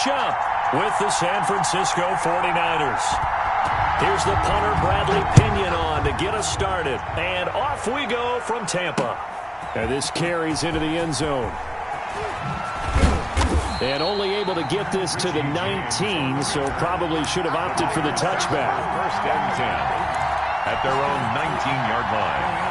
Up with the San Francisco 49ers. Here's the punter, Bradley Pinion, on to get us started. And off we go from Tampa. And this carries into the end zone. And only able to get this to the 19, so probably should have opted for the touchback. First and 10 at their own 19-yard line.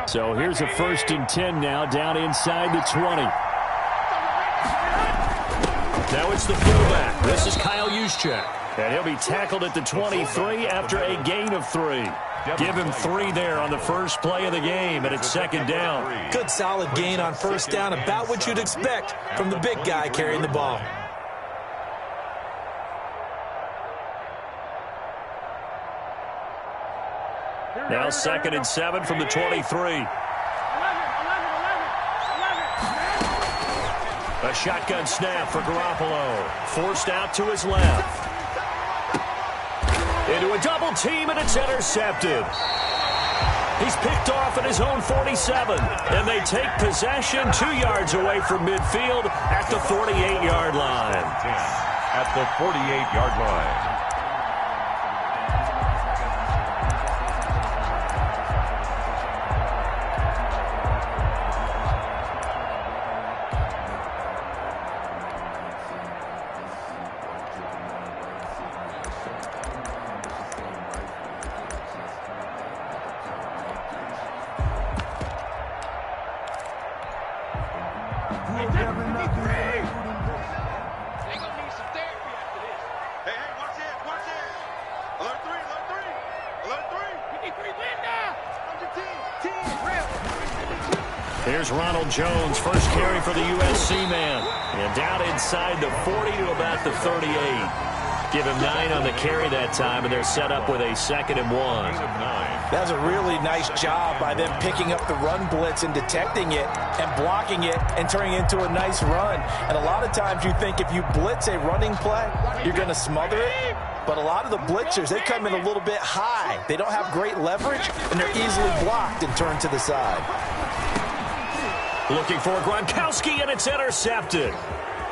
So here's a 1st and 10 now, down inside the 20. Now it's the fullback. This is Kyle Juszczyk. And he'll be tackled at the 23 after a gain of 3. Give him 3 there on the first play of the game, and it's 2nd down. Good solid gain on 1st down, about what you'd expect from the big guy carrying the ball. Now 2nd and 7 from the 23. A shotgun snap for Garoppolo. Forced out to his left. Into a double team, and it's intercepted. He's picked off at his own 47. And they take possession 2 yards away from midfield at the 48-yard line. At the 48-yard line. Here's Ronald Jones, first carry for the USC man. And down inside the 40 to about the 38. Give him 9 on the carry that time, and they're set up with a 2nd and 1. That's a really nice job by them picking up the run blitz and detecting it and blocking it and turning it into a nice run. And a lot of times you think if you blitz a running play, you're going to smother it. But a lot of the blitzers, they come in a little bit high. They don't have great leverage, and they're easily blocked and turned to the side. Looking for Gronkowski, and it's intercepted.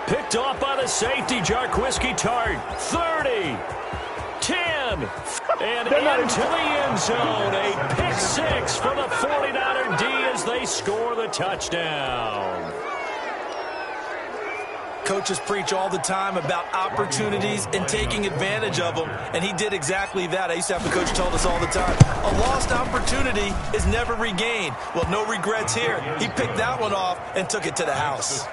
Picked off by the safety, Jarquiski Tart. 30, 10, and into the end zone. A pick 6 for the 49er D as they score the touchdown. Coaches preach all the time about opportunities and taking advantage of them, and he did exactly that. I used to have a coach tell us all the time, a lost opportunity is never regained. Well, no regrets here. He picked that one off and took it to the house.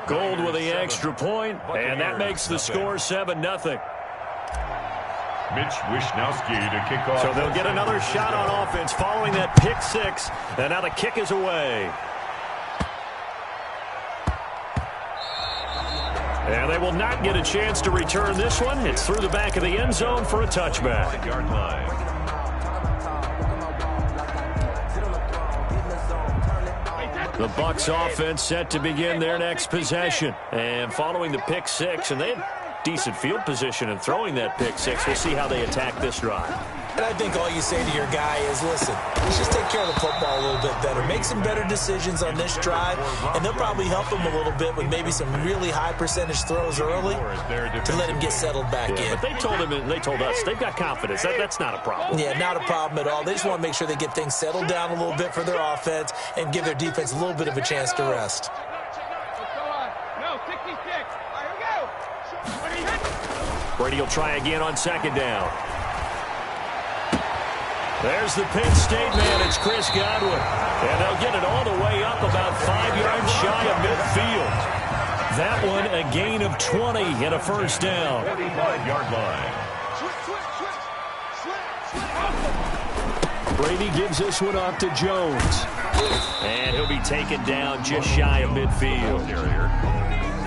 Gold with the extra point, and that makes the score 7-0. Mitch Wishnowsky to kick off. So they'll get another shot on offense following that pick 6, and now the kick is away. And they will not get a chance to return this one. It's through the back of the end zone for a touchback. The Bucs offense set to begin their next possession. And following the pick 6, and they had decent field position in throwing that pick 6. We'll see how they attack this drive. And I think all you say to your guy is, listen, let's just take care of the football a little bit better. Make some better decisions on this drive, and they'll probably help him a little bit with maybe some really high percentage throws early to let him get settled back in. But they told him, and they told us, they've got confidence. That's not a problem. Yeah, not a problem at all. They just want to make sure they get things settled down a little bit for their offense and give their defense a little bit of a chance to rest. Brady will try again on 2nd down. There's the Penn State man. It's Chris Godwin. And they'll get it all the way up about 5 yards shy of midfield. That one a gain of 20 and a 1st down. 45-yard line. Brady gives this one off to Jones. And he'll be taken down just shy of midfield.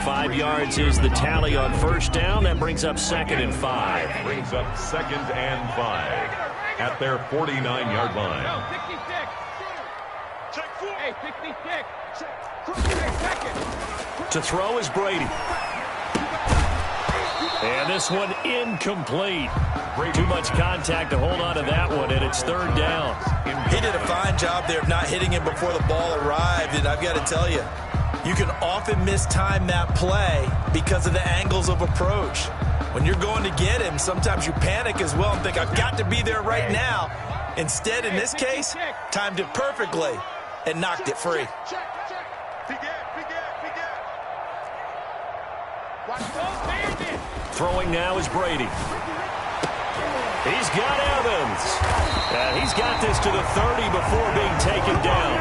5 yards is the tally on 1st down. That brings up 2nd and 5. Brings up 2nd and 5 at their 49-yard line. To throw is Brady. And this one incomplete. Too much contact to hold on to that one, and it's third down. He did a fine job there of not hitting him before the ball arrived, and I've got to tell you, you can often mistime that play because of the angles of approach. When you're going to get him, sometimes you panic as well and think, I've got to be there right now. Instead, in this case, timed it perfectly and knocked it free. Throwing now is Brady. He's got Evans. And he's got this to the 30 before being taken down.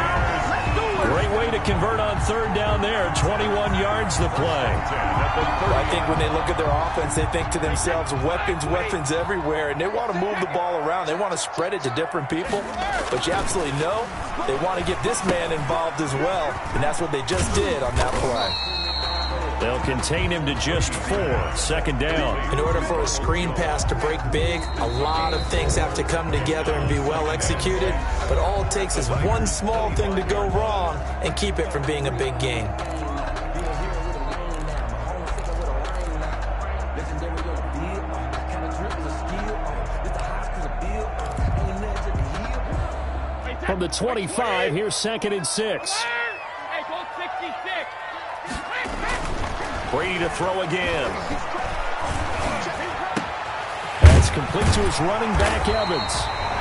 Great way to convert on third down there. 21 yards the play. I think when they look at their offense, they think to themselves, weapons everywhere, and they want to move the ball around. They want to spread it to different people. But you absolutely know they want to get this man involved as well, and that's what they just did on that play. They'll contain him to just 4. Second down. In order for a screen pass to break big, a lot of things have to come together and be well executed. But all it takes is one small thing to go wrong and keep it from being a big game. From the 25, here's 2nd and 6. Brady to throw again. That's complete to his running back, Evans.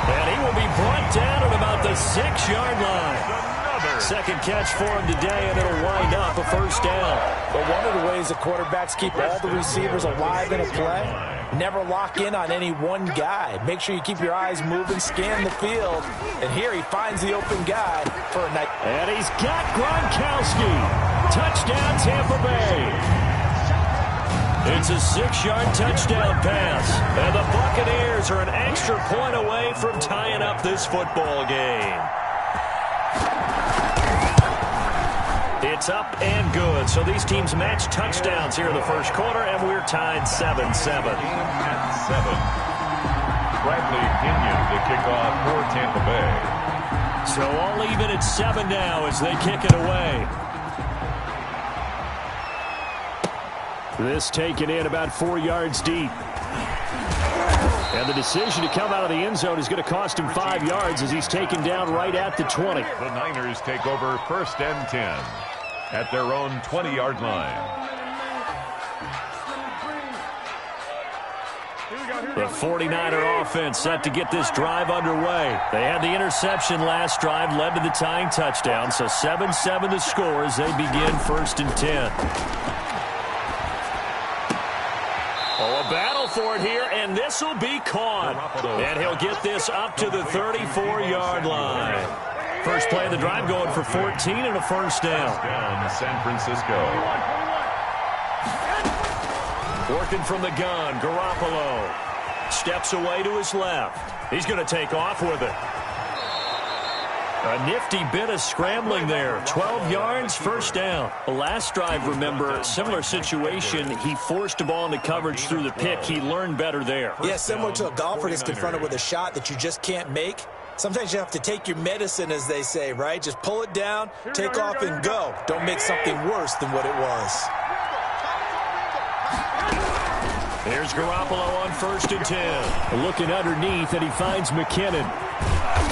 And he will be brought down at about the 6-yard line. Second catch for him today, and it'll wind up a first down. But one of the ways the quarterbacks keep all the receivers alive in a play, never lock in on any one guy. Make sure you keep your eyes moving, scan the field. And here he finds the open guy for a night. And he's got Gronkowski. Touchdown, Tampa Bay. It's a 6-yard touchdown pass. And the Buccaneers are an extra point away from tying up this football game. It's up and good. So these teams match touchdowns here in the first quarter, and we're tied 7-7. At 7. Bradley Pinion to kick off for Tampa Bay. So all even at 7 now as they kick it away. This taken in about 4 yards deep. And the decision to come out of the end zone is going to cost him 5 yards as he's taken down right at the 20. The Niners take over 1st and 10 at their own 20-yard line. The 49er offense set to get this drive underway. They had the interception last drive, led to the tying touchdown. So 7-7 the score as they begin 1st and 10. Oh, a battle for it here, and this will be caught. And he'll get this up to the 34-yard line. First play of the drive going for 14 and a first down. San Francisco. Working from the gun, Garoppolo steps away to his left. He's going to take off with it. A nifty bit of scrambling there. 12 yards, first down. The last drive, remember, similar situation. He forced the ball into coverage through the pick. He learned better there. Yeah, similar to a golfer that's confronted with a shot that you just can't make. Sometimes you have to take your medicine, as they say, right? Just pull it down, take off, and go. Don't make something worse than what it was. There's Garoppolo on 1st and 10. Looking underneath, and he finds McKinnon.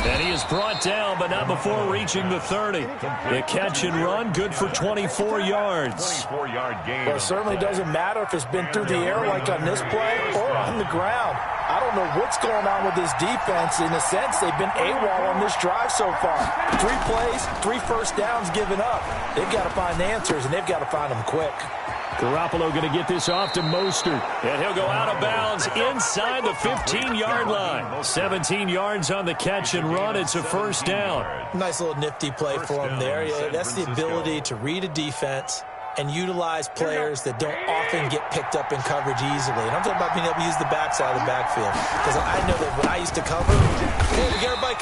And he is brought down, but not before reaching the 30. The catch and run, good for 24 yards. 24-yard gain. Well, it certainly doesn't matter if it's been through the air like on this play or on the ground. I don't know what's going on with this defense. In a sense, they've been AWOL on this drive so far. 3 plays, 3 first downs given up. They've got to find answers, and they've got to find them quick. Garoppolo going to get this off to Mostert. And he'll go out of bounds inside the 15-yard line. 17 yards on the catch and run. It's a first down. Nice little nifty play for him there. Yeah, that's the ability to read a defense and utilize players that don't often get picked up in coverage easily. And I'm talking about being able to use the backside of the backfield. Because I know that when I used to cover, hey, we get everybody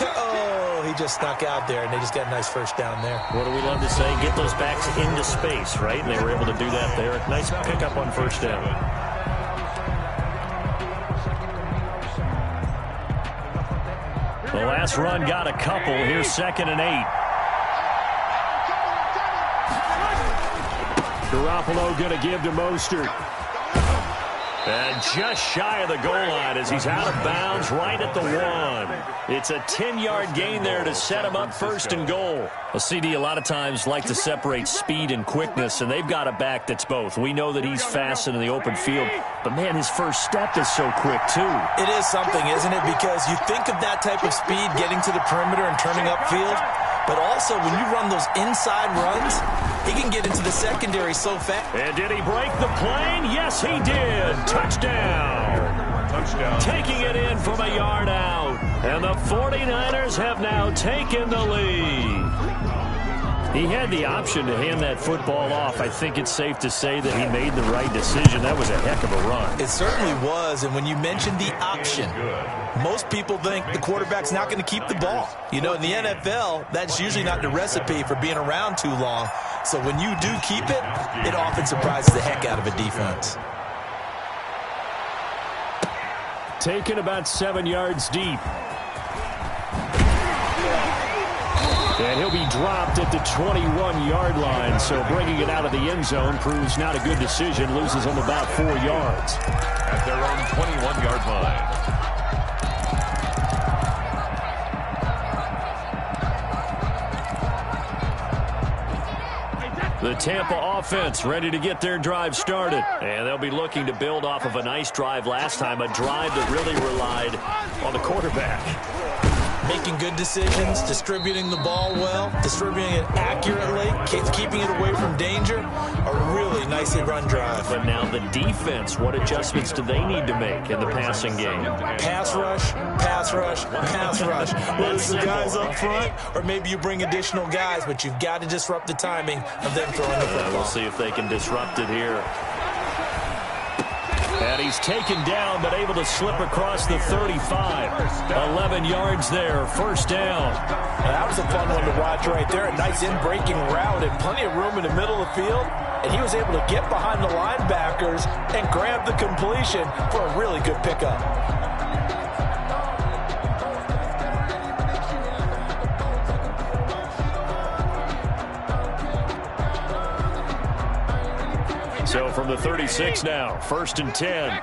he just snuck out there, and they just got a nice first down there. What do we love to say? Get those backs into space, right? And they were able to do that there. Nice pickup on first down. The last run got a couple. Here's 2nd and 8. Garoppolo going to give to Mostert. And just shy of the goal line as he's out of bounds right at the 1. It's a 10-yard gain there to set him up 1st and goal. Well, CD a lot of times like to separate speed and quickness, and they've got a back that's both. We know that he's fast in the open field, but, man, his first step is so quick, too. It is something, isn't it? Because you think of that type of speed getting to the perimeter and turning upfield, but also when you run those inside runs, he can get into the secondary so fast. And did he break the plane? Yes, he did. Touchdown. Touchdown. Taking it in from a yard out. And the 49ers have now taken the lead. He had the option to hand that football off. I think it's safe to say that he made the right decision. That was a heck of a run. It certainly was, and when you mentioned the option, most people think the quarterback's not going to keep the ball. You know, in the NFL, that's usually not the recipe for being around too long. So when you do keep it, it often surprises the heck out of a defense. Taken about 7 yards deep. And he'll be dropped at the 21-yard line, so bringing it out of the end zone proves not a good decision. Loses him about 4 yards. At their own 21-yard line. The Tampa offense ready to get their drive started. And they'll be looking to build off of a nice drive last time, a drive that really relied on the quarterback. Making good decisions, distributing the ball well, distributing it accurately, keeping it away from danger. A really nicely run drive. But now the defense, what adjustments do they need to make in the passing game? Pass rush, pass rush, pass rush. Whether it's the guys up front or maybe you bring additional guys, but you've got to disrupt the timing of them throwing the football. We'll see if they can disrupt it here. And he's taken down, but able to slip across the 35. 11 yards there, 1st down. That was a fun one to watch right there. A nice in-breaking route and plenty of room in the middle of the field. And he was able to get behind the linebackers and grab the completion for a really good pickup. So from the 36 now, 1st and 10.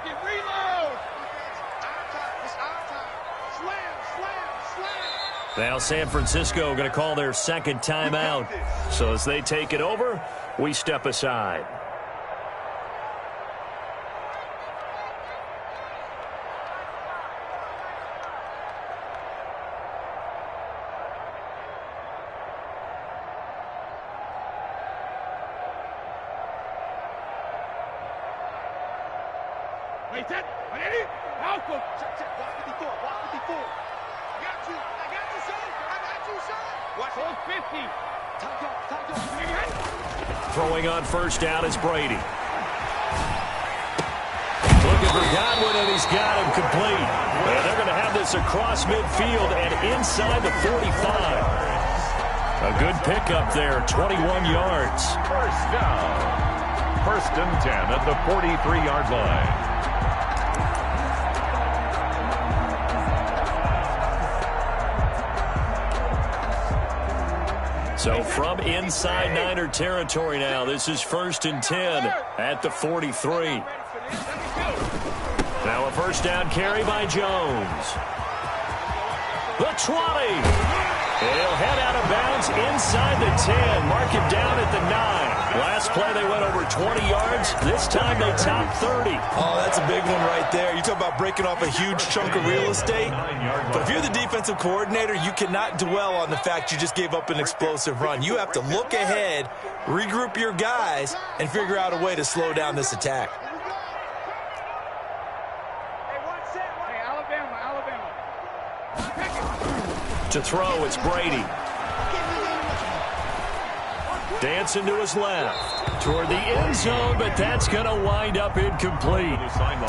Now San Francisco going to call their 2nd timeout. So as they take it over, we step aside. Throwing on 1st down is Brady. Looking for Godwin, and he's got him complete. And they're going to have this across midfield and inside the 45. A good pickup there, 21 yards. 1st down. 1st and 10 at the 43-yard line. So from inside Niner territory now, this is 1st and 10 at the 43. Now a 1st down carry by Jones. The 20. He'll head out of bounds inside the 10. Mark him down at the 9. Last play they went over 20 yards. This time they topped 30. Oh, that's a big one right there. You talk about breaking off a huge chunk of real estate. But if you're the defensive coordinator, you cannot dwell on the fact you just gave up an explosive run. You have to look ahead, regroup your guys, and figure out a way to slow down this attack. To throw, it's Brady. Dancing to his left. Toward the end zone, but that's going to wind up incomplete.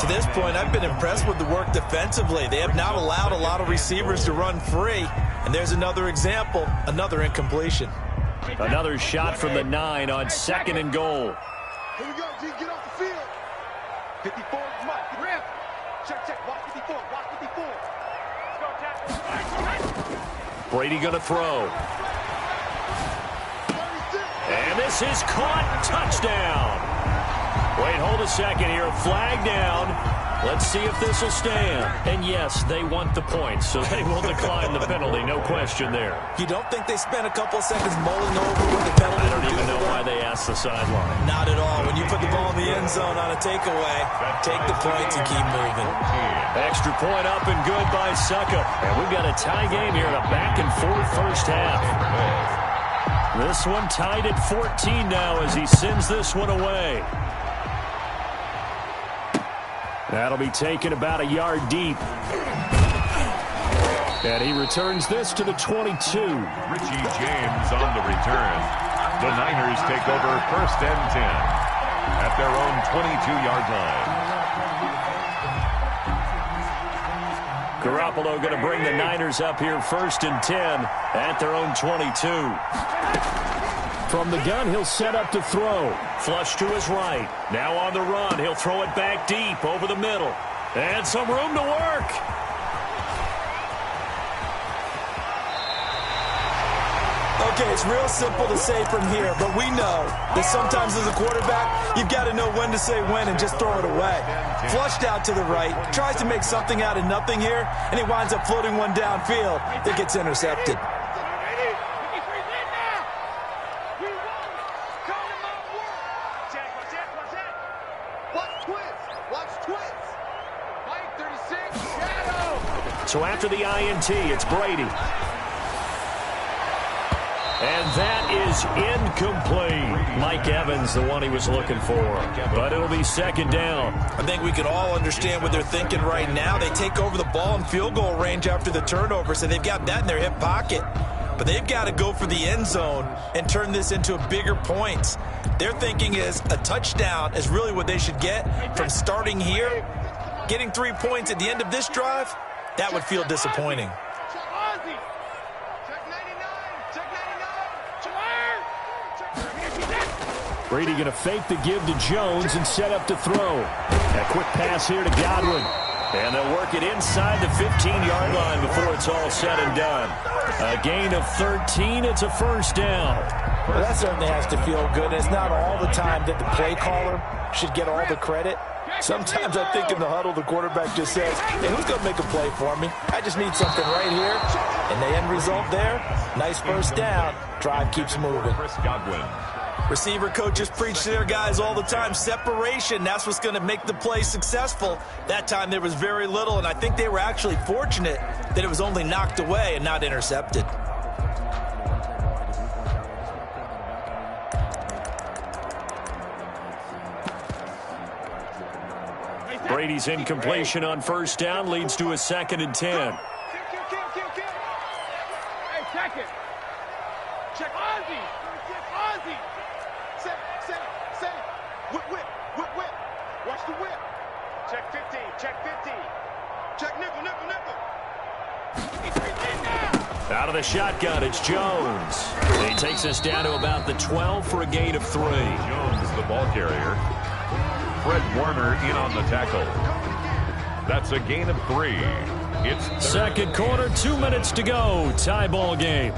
To this point, I've been impressed with the work defensively. They have not allowed a lot of receivers to run free. And there's another example, another incompletion. Another shot from the 9 on 2nd and goal. Here we go, G. Get off the field. 54, come on. Rip. Check. Watch 54. Watch 54. Brady going to throw. And this is caught. Touchdown. Wait, hold a second here. Flag down. Let's see if this will stand. And yes, they want the points, so they will decline the penalty. No question there. You don't think they spent a couple of seconds mulling over what the penalty? I don't even know why they asked the sideline. Not at all. When you put the ball in the end zone on a takeaway, take the points and keep moving. Extra point up and good by Suckup. And we've got a tie game here in a back-and-forth first half. This one tied at 14 now as he sends this one away. That'll be taken about a yard deep. And he returns this to the 22. Richie James on the return. The Niners take over 1st and 10 at their own 22-yard line. Garoppolo going to bring the Niners up here 1st and 10 at their own 22. From the gun, he'll set up to throw. Flush to his right. Now on the run, he'll throw it back deep over the middle. And some room to work. Okay, it's real simple to say from here, but we know that sometimes as a quarterback, you've got to know when to say when and just throw it away. Flushed out to the right, tries to make something out of nothing here, and he winds up floating one downfield that gets intercepted. So after the INT, it's Brady. And that is incomplete. Mike Evans, the one he was looking for. But it'll be 2nd down. I think we can all understand what they're thinking right now. They take over the ball in field goal range after the turnover, so they've got that in their hip pocket. But they've got to go for the end zone and turn this into a bigger points. Their thinking is a touchdown is really what they should get from starting here. Getting 3 points at the end of this drive, that would feel disappointing. Brady going to fake the give to Jones and set up to throw. A quick pass here to Godwin. And they'll work it inside the 15-yard line before it's all said and done. A gain of 13. It's a 1st down. Well, that certainly has to feel good. It's not all the time that the play caller should get all the credit. Sometimes I think in the huddle, the quarterback just says, hey, who's going to make a play for me? I just need something right here. And the end result there, nice 1st down. Drive keeps moving. Chris Godwin. Receiver coaches preach to their guys all the time. Separation, that's what's going to make the play successful. That time there was very little, and I think they were actually fortunate that it was only knocked away and not intercepted. Brady's incompletion on 1st down leads to a 2nd and 10. Hey, check it. Check Ozzy. Ozzy. Set. Whip. Watch the whip. Check 15. Check 15. Check nickel. Out of the shotgun, it's Jones. He takes us down to about the 12 for a gain of 3. Jones, the ball carrier. Fred Warner in on the tackle. That's a gain of 3. It's 2nd quarter, 2 minutes to go. Tie ball game.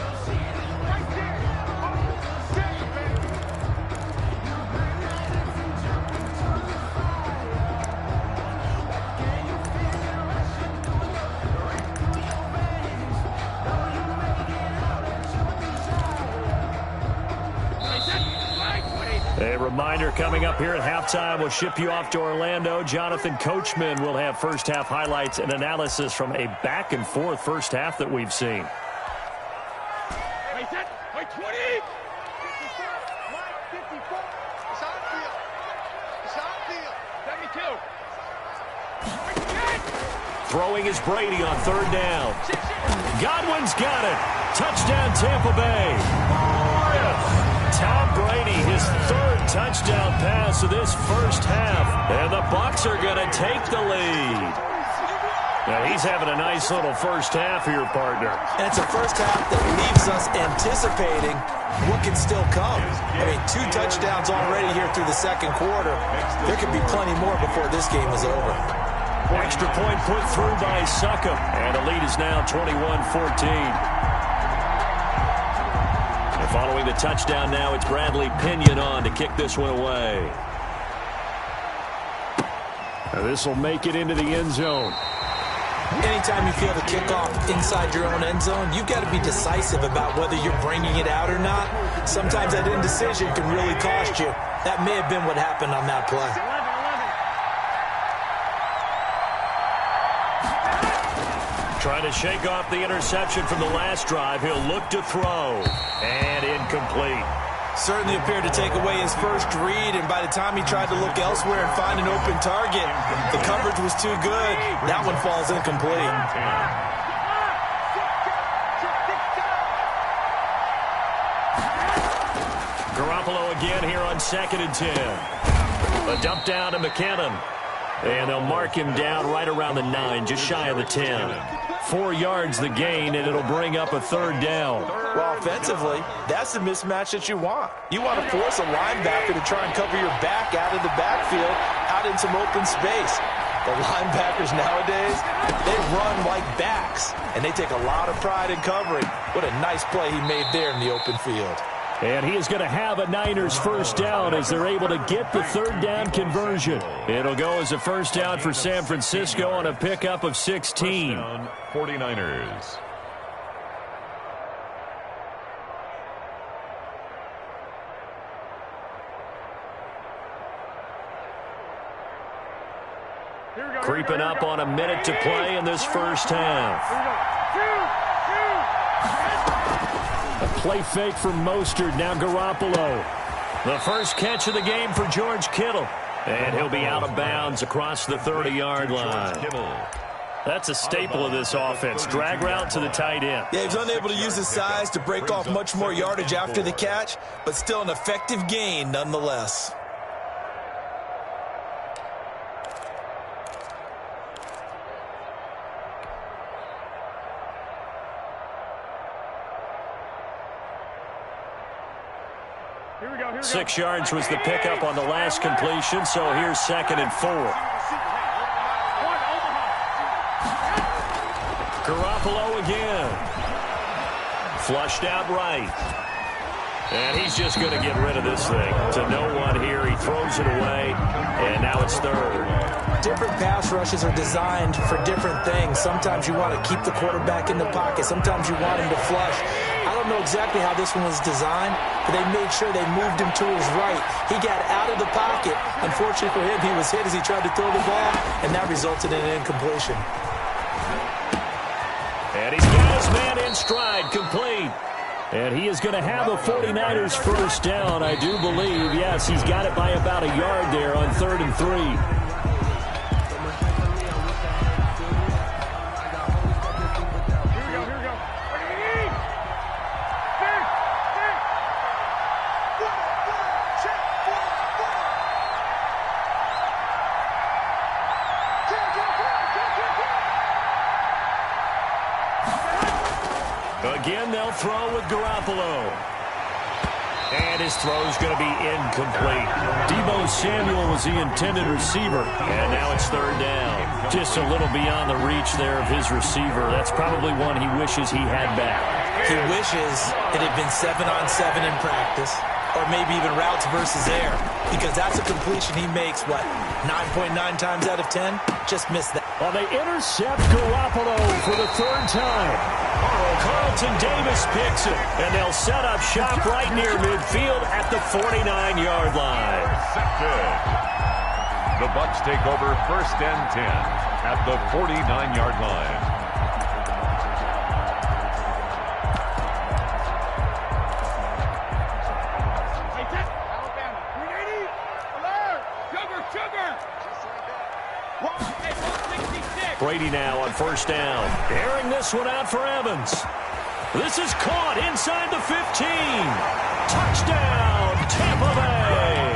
A reminder coming up here at halftime. We'll ship you off to Orlando. Jonathan Coachman will have first half highlights and analysis from a back-and-forth first half that we've seen. Wait, 20. 54. Mike, 54. It's on field. 72. Throwing is Brady on 3rd down. Godwin's got it. Touchdown, Tampa Bay. Tom Brady, his 3rd touchdown pass of this first half. And the Bucs are going to take the lead. Now, he's having a nice little first half here, partner. And it's a first half that leaves us anticipating what can still come. I mean, 2 touchdowns already here through the 2nd quarter. There could be plenty more before this game is over. Extra point put through by Suckup. And the lead is now 21-14. Following the touchdown now, it's Bradley Pinion on to kick this one away. This will make it into the end zone. Anytime you feel the kickoff inside your own end zone, you've got to be decisive about whether you're bringing it out or not. Sometimes that indecision can really cost you. That may have been what happened on that play. Trying to shake off the interception from the last drive. He'll look to throw. And incomplete. Certainly appeared to take away his first read, and by the time he tried to look elsewhere and find an open target, the coverage was too good. That one falls incomplete. Garoppolo again here on 2nd and 10. A dump down to McKinnon. And they'll mark him down right around the 9, just shy of the 10. 4 yards the gain, and it'll bring up a 3rd down. Well, offensively, that's the mismatch that you want. You want to force a linebacker to try and cover your back out of the backfield, out in some open space. The linebackers nowadays, they run like backs, and they take a lot of pride in covering. What a nice play he made there in the open field. And he is going to have a Niners 1st down as they're able to get the 3rd down conversion. It'll go as a 1st down for San Francisco on a pickup of 16. 49ers. Creeping up on a minute to play in this first half. A play fake from Mostert, now Garoppolo. The first catch of the game for George Kittle. And he'll be out of bounds across the 30-yard line. That's a staple of this offense. Drag route to the tight end. Yeah, he's unable to use his size to break off much more yardage after the catch, but still an effective gain nonetheless. Here we go. 6 yards was the pickup on the last completion, so here's 2nd and 4. Garoppolo again. Flushed out right. And he's just going to get rid of this thing. To no one here. He throws it away, and now it's 3rd. Different pass rushes are designed for different things. Sometimes you want to keep the quarterback in the pocket. Sometimes you want him to flush. I don't know exactly how this one was designed, but they made sure they moved him to his right. He got out of the pocket. Unfortunately for him, he was hit as he tried to throw the ball, and that resulted in an incompletion. And he's got his man in stride, complete. And he is going to have a 49ers 1st down, I do believe. Yes, he's got it by about a yard there on 3rd and 3. Again, they'll throw with Garoppolo. And his throw's going to be incomplete. Deebo Samuel was the intended receiver. And now it's 3rd down. Just a little beyond the reach there of his receiver. That's probably one he wishes he had back. He wishes it had been 7-on-7 in practice, or maybe even routes versus air, because that's a completion he makes, what, 9.9 times out of 10? Just missed that. Well, they intercept Garoppolo for the 3rd time. Carlton Davis picks it, and they'll set up shop right near midfield at the 49-yard line. The Bucs take over 1st and 10 at the 49-yard line. Brady now on 1st down. Airing this one out for Evans. This is caught inside the 15. Touchdown, Tampa Bay.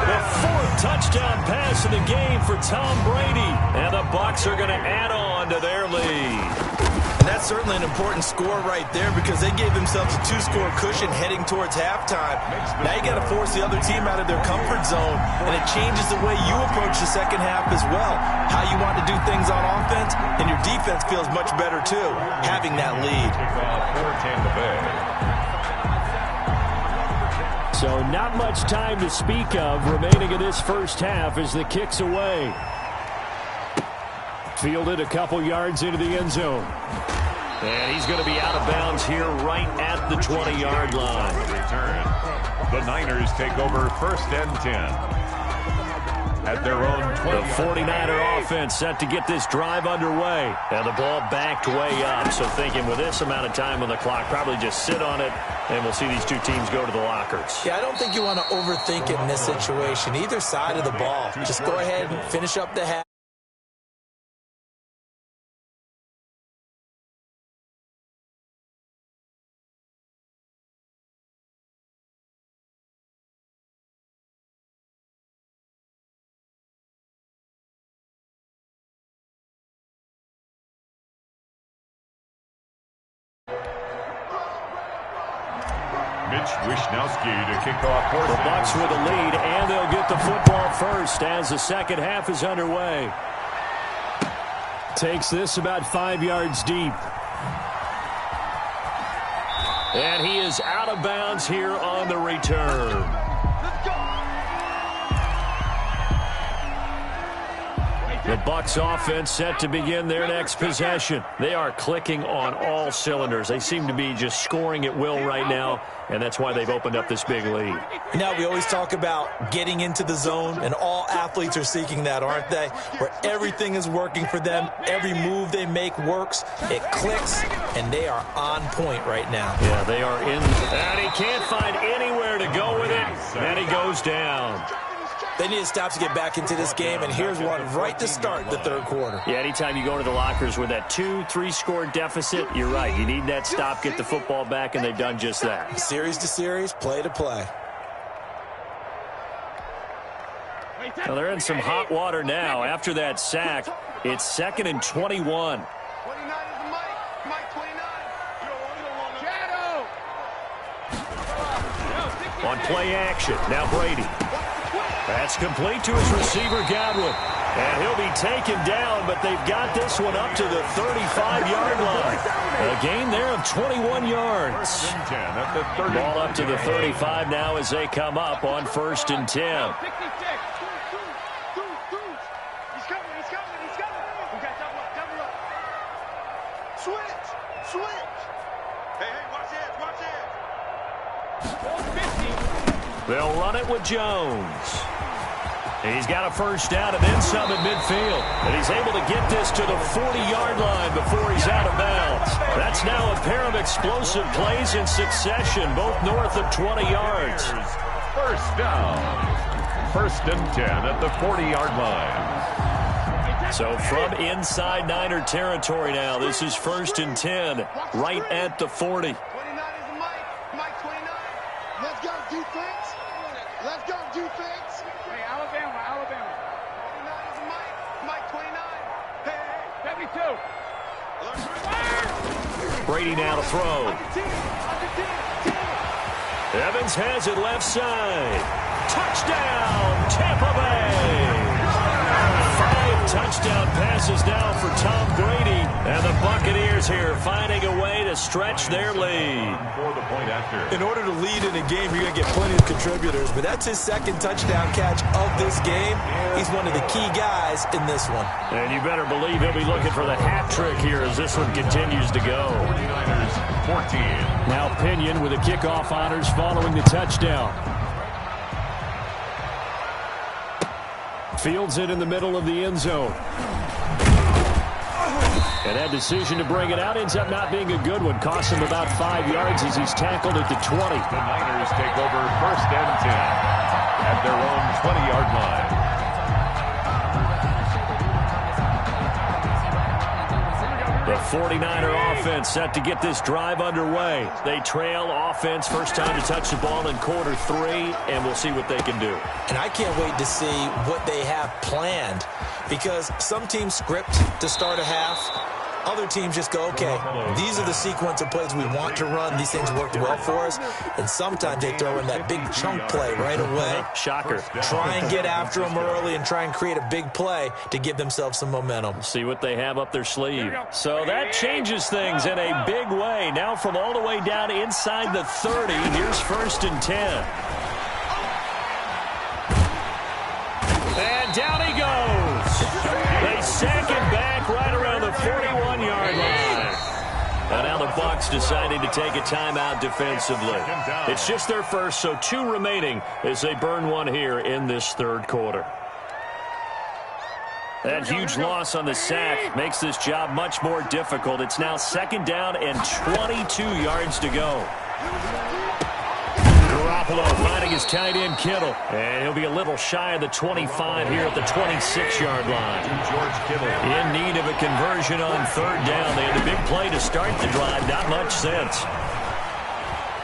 The 4th touchdown pass of the game for Tom Brady. And the Bucs are going to add on to their lead. And that's certainly an important score right there, because they gave themselves a 2-score cushion heading towards halftime. Now you got to force the other team out of their comfort zone, and it changes the way you approach the second half as well. How you want to do things on offense, and your defense feels much better too, having that lead. So not much time to speak of remaining in this first half as the kick's away. Fielded a couple yards into the end zone. And he's going to be out of bounds here right at the 20-yard line. Return. The Niners take over 1st and 10. At their own 20. The 49er offense set to get this drive underway. And the ball backed way up. So thinking with this amount of time on the clock, probably just sit on it, and we'll see these two teams go to the lockers. Yeah, I don't think you want to overthink it in this situation. Either side of the ball. Just go ahead and finish up the half. Mitch Wishnowsky to kick off. The Bucs with a lead, and they'll get the football first as the second half is underway. Takes this about 5 yards deep. And he is out of bounds here on the return. The Bucs offense set to begin their next possession. They are clicking on all cylinders. They seem to be just scoring at will right now, and that's why they've opened up this big lead. Now, we always talk about getting into the zone, and all athletes are seeking that, aren't they? Where everything is working for them. Every move they make works. It clicks, and they are on point right now. Yeah, they are in. And he can't find anywhere to go with it, and he goes down. They need to stop to get back into this game, and here's one right to start the third quarter. Yeah, anytime you go to the lockers with that 2-3 score deficit, you're right. You need that stop, get the football back, and they've done just that. Series to series, play to play. Well, they're in some hot water now. After that sack, it's 2nd and 21. 29 is the Mike 29. On play action, now Brady. That's complete to his receiver, Godwin. And he'll be taken down, but they've got this one up to the 35-yard line. A gain there of 21 yards. Ball up to the 35 now as they come up on 1st and 10. They'll run it with Jones. He's got a first down and then some at midfield. And he's able to get this to the 40-yard line before he's out of bounds. That's now a pair of explosive plays in succession, both north of 20 yards. First down. 1st and 10 at the 40-yard line. So from inside Niner territory now, this is 1st and 10, right at the 40. 29 is the Mike 29. Let's go defense. Let's go defense. Hey, Alabama. 29 is the Mike 29. Hey. 72. Brady now to throw. Evans has it left side. Touchdown, Tampa Bay. 5 touchdown passes now for Tom Brady. And the Buccaneers here finding a way to stretch their lead. For the point after. In order to lead in a game, you're going to get plenty of contributors, but that's his 2nd touchdown catch of this game. He's one of the key guys in this one. And you better believe he'll be looking for the hat trick here as this one continues to go. 49ers 14. Now Pinion with the kickoff honors following the touchdown. Fields it in the middle of the end zone. And that decision to bring it out ends up not being a good one. Costs him about 5 yards as he's tackled at the 20. The Niners take over 1st and 10 at their own 20-yard line. The 49er offense set to get this drive underway. They trail offense, first time to touch the ball in quarter 3, and we'll see what they can do. And I can't wait to see what they have planned, because some teams script to start a half. Other teams just go, okay, these are the sequence of plays we want to run. These things worked well for us. And sometimes they throw in that big chunk play right away. Shocker. Try and get after them early and try and create a big play to give themselves some momentum. See what they have up their sleeve. So that changes things in a big way. Now from all the way down inside the 30, here's 1st and 10. And down he goes. They sack him back right around the 41-yard line. And now the Bucs deciding to take a timeout defensively. It's just their first, so 2 remaining as they burn one here in this third quarter. That huge loss on the sack makes this job much more difficult. It's now 2nd down and 22 yards to go. Garoppolo finding his tight end Kittle. And he'll be a little shy of the 25 here at the 26-yard line. George Kittle. In need of a conversion on 3rd down. They had a big play to start the drive. Not much sense.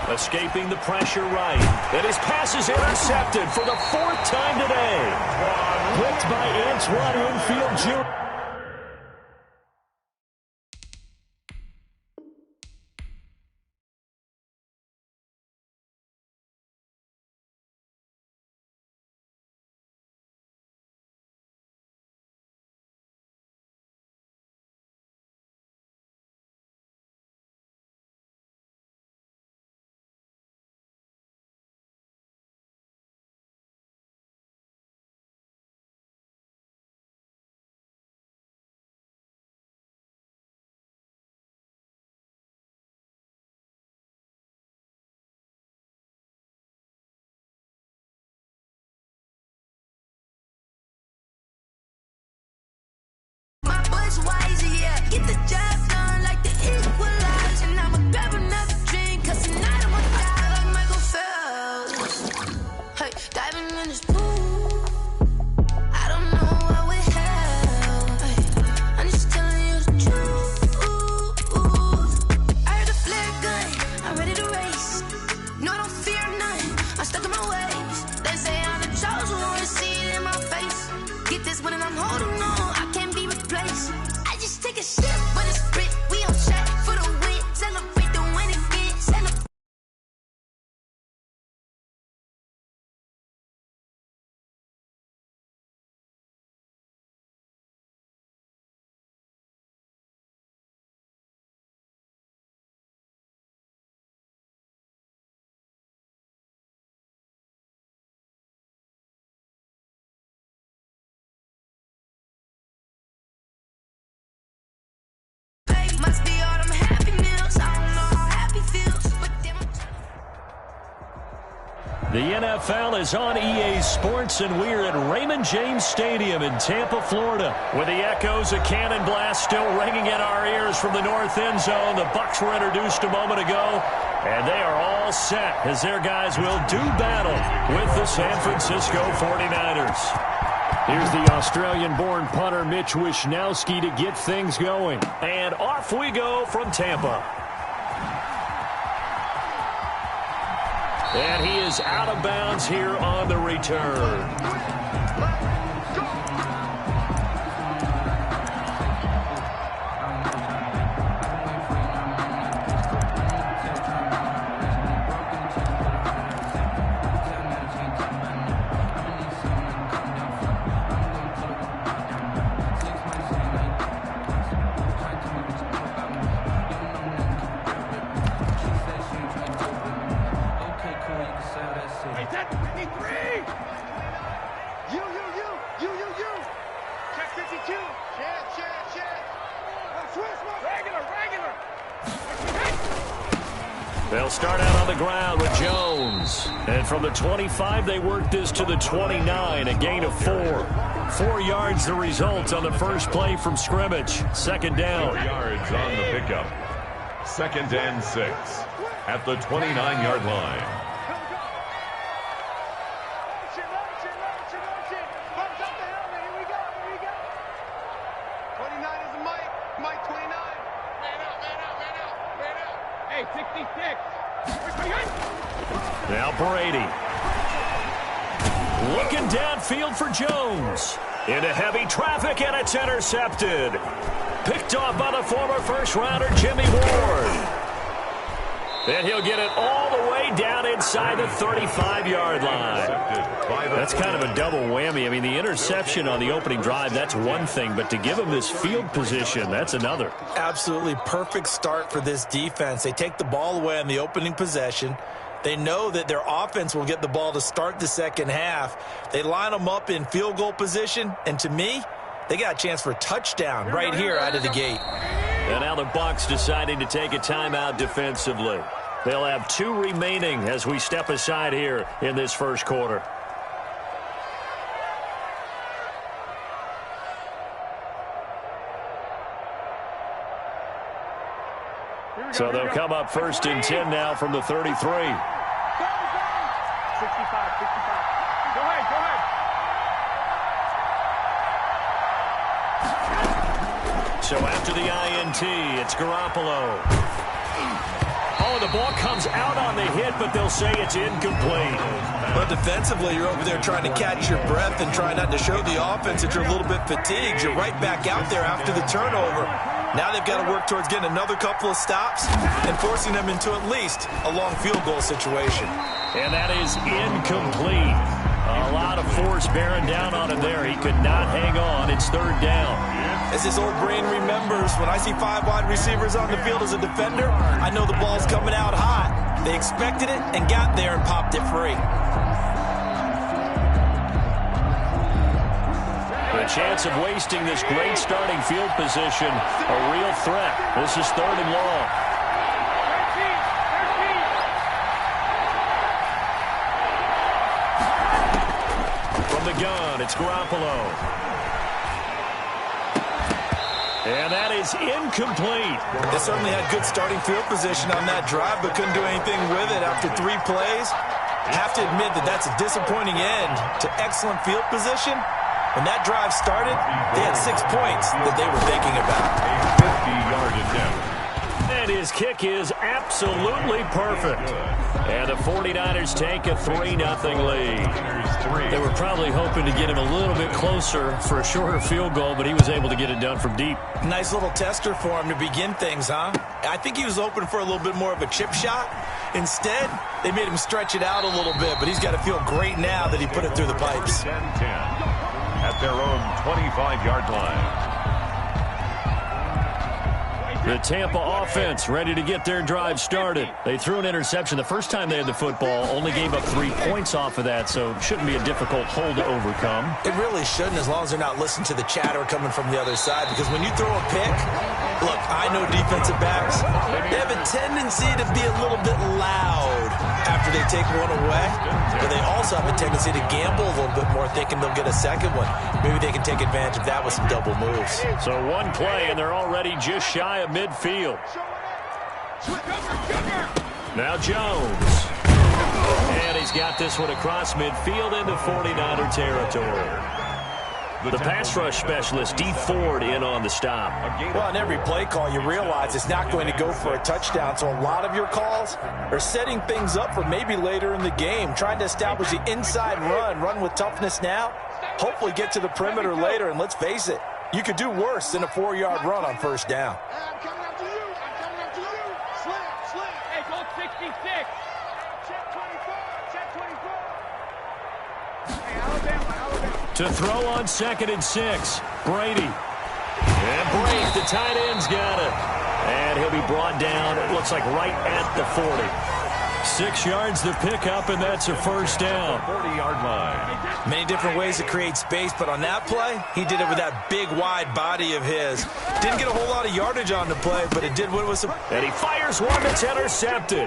Escaping the pressure right. And his pass is intercepted for the 4th time today. Blitzed by Antoine Winfield Jr. Get the job done like the equalizer. And I'ma grab another drink, cause tonight I'ma die like Michael Phelps. Hey, diving in this pool, I don't know what we have. Hey, I'm just telling you the truth. I heard a flare gun, I'm ready to race. No, I don't fear nothing, I'm stuck in my ways. They say I'm the chosen one, see it in my face. Get this one and I'm holding on, I can't be replaced. Take a sip, but it's Brit. We on track for the win. Celebrate the win again. Celebrate. Must be all them happy meals. I don't know how happy feels, but The NFL is on EA Sports, and we're at Raymond James Stadium in Tampa, Florida, with the echoes of Cannon Blast still ringing in our ears from the north end zone. The Bucs were introduced a moment ago, and they are all set as their guys will do battle with the San Francisco 49ers. Here's the Australian-born punter Mitch Wishnowsky to get things going. And off we go from Tampa. And he is out of bounds here on the return. They'll start out on the ground with Jones. And from the 25, they work this to the 29, a gain of 4. 4 yards the result on the first play from scrimmage. Second down. 4 yards on the pickup. 2nd and 6 at the 29-yard line. Now Brady. Looking downfield for Jones. Into heavy traffic, and it's intercepted. Picked off by the former first-rounder Jimmy Ward. And he'll get it all the way down inside the 35-yard line. That's kind of a double whammy. I mean, the interception on the opening drive, that's one thing. But to give him this field position, that's another. Absolutely perfect start for this defense. They take the ball away on the opening possession. They know that their offense will get the ball to start the second half. They line them up in field goal position, and to me, they got a chance for a touchdown right here out of the gate. And now the Bucs deciding to take a timeout defensively. They'll have 2 remaining as we step aside here in this first quarter. So they'll come up 1st and 10 now from the 33. 65, 65. Go ahead, go ahead. So after the INT, it's Garoppolo. Oh, the ball comes out on the hit, but they'll say it's incomplete. But defensively, you're over there trying to catch your breath and try not to show the offense that you're a little bit fatigued. You're right back out there after the turnover. Now they've got to work towards getting another couple of stops and forcing them into at least a long field goal situation. And that is incomplete. A lot of force bearing down on him there. He could not hang on. It's 3rd down. As his old brain remembers, when I see 5 wide receivers on the field as a defender, I know the ball's coming out hot. They expected it and got there and popped it free. The chance of wasting this great starting field position, a real threat. This is 3rd and long. From the gun, it's Garoppolo. And that is incomplete. They certainly had good starting field position on that drive, but couldn't do anything with it after 3 plays. Have to admit that that's a disappointing end to excellent field position. When that drive started, they had 6 points that they were thinking about. A 50-yard attempt. And his kick is absolutely perfect. And the 49ers take a 3-0 lead. They were probably hoping to get him a little bit closer for a shorter field goal, but he was able to get it done from deep. Nice little tester for him to begin things, huh? I think he was hoping for a little bit more of a chip shot. Instead, they made him stretch it out a little bit, but he's got to feel great now that he put it through the pipes. 10-10 at their own 25-yard line. The Tampa offense ready to get their drive started. They threw an interception the first time they had the football, only gave up 3 points off of that, so shouldn't be a difficult hole to overcome. It really shouldn't, as long as they're not listening to the chatter coming from the other side, because when you throw a pick, look, I know defensive backs, they have a tendency to be a little bit loud after they take one away, but they also have a tendency to gamble a little bit more, thinking they'll get a second one. Maybe they can take advantage of that with some double moves. So 1 play, and they're already just shy of midfield. Now Jones. And he's got this one across midfield into 49er territory. The pass rush specialist, Dee Ford, in on the stop. Well, on every play call, you realize it's not going to go for a touchdown, so a lot of your calls are setting things up for maybe later in the game, trying to establish the inside run with toughness now, hopefully get to the perimeter later, and let's face it, you could do worse than a 4-yard run on 1st down. I'm coming after you. I'm coming after you. Slam. Hey, go 66. Check 24. Check 24. Hey, Alabama. To throw on 2nd and 6, Brady. And Brady, the tight end's got it. And he'll be brought down, it looks like right at the 40. 6 yards to pick up, and that's a 1st down. 40-yard line. Many different ways to create space, but on that play, he did it with that big, wide body of his. Didn't get a whole lot of yardage on the play, but it did what it was. And he fires one that's intercepted.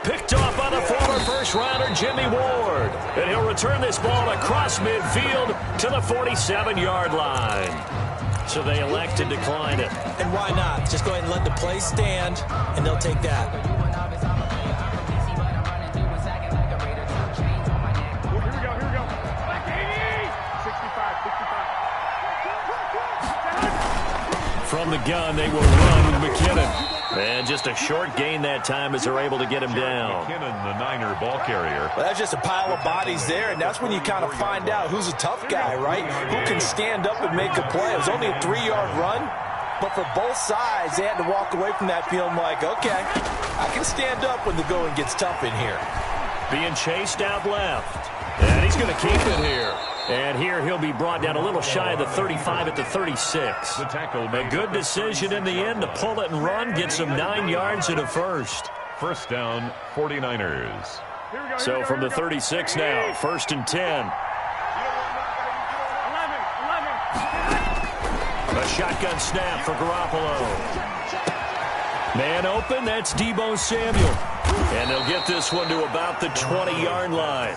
Picked off by the former first-rounder Jimmy Ward. And he'll return this ball across midfield to the 47-yard line. So they elect to decline it. And why not? Just go ahead and let the play stand, and they'll take that. Here we go. 65. From the gun, they will run with McKinnon. And just a short gain that time as they're able to get him down. McKinnon, the Niner ball carrier. Well, that's just a pile of bodies there, and that's when you kind of find out who's a tough guy, right? Who can stand up and make a play. It was only a 3-yard run, but for both sides, they had to walk away from that feeling like, okay, I can stand up when the going gets tough in here. Being chased out left. And he's going to keep it here. And here he'll be brought down a little shy of the 35 at the 36. The tackle A good decision in the end to pull it and run, get some 9 yards and a 1st. 1st down, 49ers. So from the 36 now, 1st and 10. A shotgun snap for Garoppolo. Man open, that's Deebo Samuel. And they'll get this one to about the 20-yard line.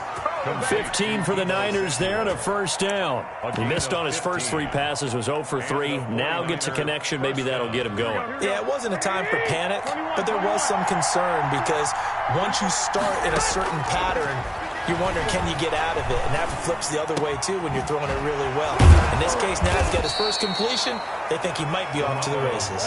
15 for the Niners there and a first down. He missed on his first 3 passes, was 0 for 3. Now gets a connection. Maybe that'll get him going. Yeah, it wasn't a time for panic, but there was some concern because once you start in a certain pattern, you're wondering, can you get out of it? And that flips the other way, too, when you're throwing it really well. In this case, now he's got his first completion. They think he might be off to the races.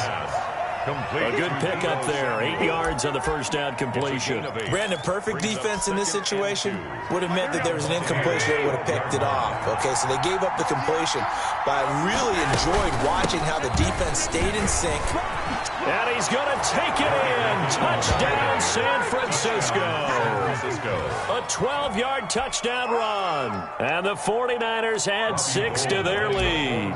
A good pickup there. 8 yards on the first down completion. Brandon, perfect defense in this situation would have meant that there was an incompletion that would have picked it off. Okay, so they gave up the completion. But I really enjoyed watching how the defense stayed in sync. And he's going to take it in. Touchdown, San Francisco. A 12-yard touchdown run. And the 49ers add 6 to their lead.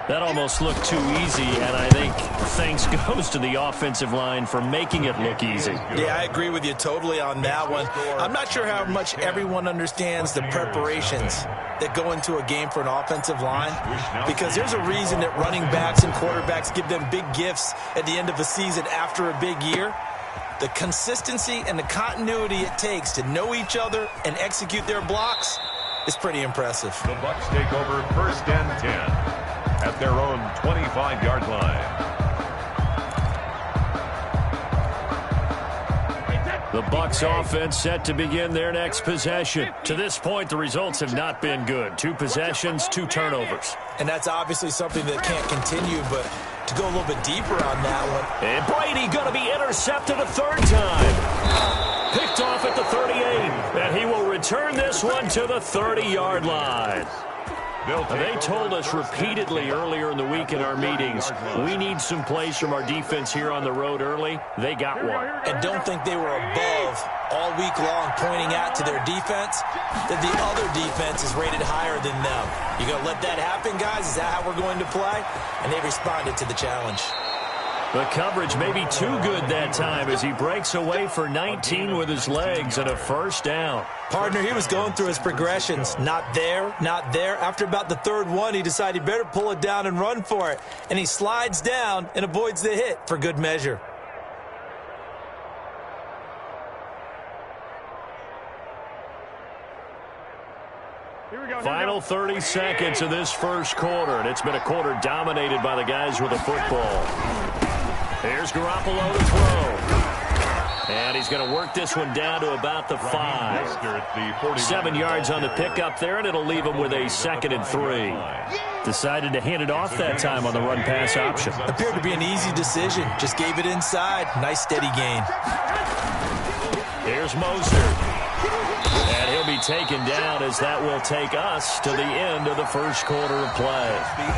That almost looked too easy, and I think thanks goes to the offensive line for making it look easy. Yeah, I agree with you totally on that one. I'm not sure how much everyone understands the preparations that go into a game for an offensive line, because there's a reason that running backs and quarterbacks give them big gifts at the end of a season after a big year. The consistency and the continuity it takes to know each other and execute their blocks is pretty impressive. The Bucs take over 1st and 10. At their own 25-yard line. The Bucs offense set to begin their next possession. To this point, the results have not been good. 2 possessions, 2 turnovers. And that's obviously something that can't continue, but to go a little bit deeper on that one. And Brady going to be intercepted a 3rd time. Picked off at the 38. And he will return this one to the 30-yard line. They told us repeatedly earlier in the week in our meetings, we need some plays from our defense here on the road early. They got one. And don't think they were above all week long pointing out to their defense that the other defense is rated higher than them. You going to let that happen, guys? Is that how we're going to play? And they responded to the challenge. The coverage may be too good that time as he breaks away for 19 with his legs and a first down. Partner, he was going through his progressions. Not there, not there. After about the 3rd one, he decided he better pull it down and run for it. And he slides down and avoids the hit for good measure. Final 30 seconds of this first quarter, and it's been a quarter dominated by the guys with the football. Here's Garoppolo to throw. And he's going to work this one down to about the 5. 7 yards on the pickup there, and it'll leave him with a 2nd and 3. Decided to hand it off that time on the run-pass option. Appeared to be an easy decision. Just gave it inside. Nice steady gain. Here's Mostert. And he'll be taken down as that will take us to the end of the first quarter of play.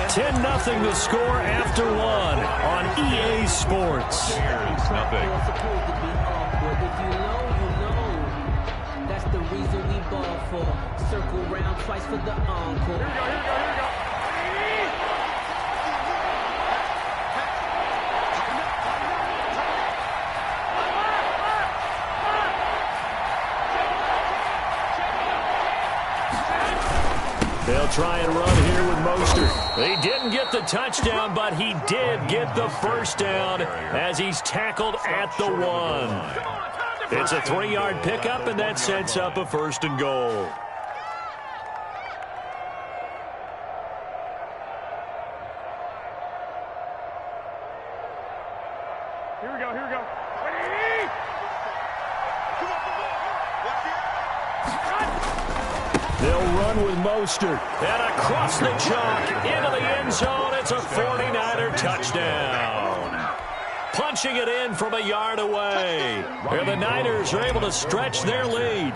10-0 the score after 1 on EA Sports. That's the reason we ball for. Circle round twice for the encore. Here we go. They'll try and run here with Mostert. He didn't get the touchdown, but he did get the first down as he's tackled at the 1. It's a 3-yard pickup, and that sets up a 1st and goal. Here we go. They'll run with Mostert. And across the chalk into the end zone. It's a 49er touchdown. Punching it in from a yard away. And the Niners are able to stretch their lead.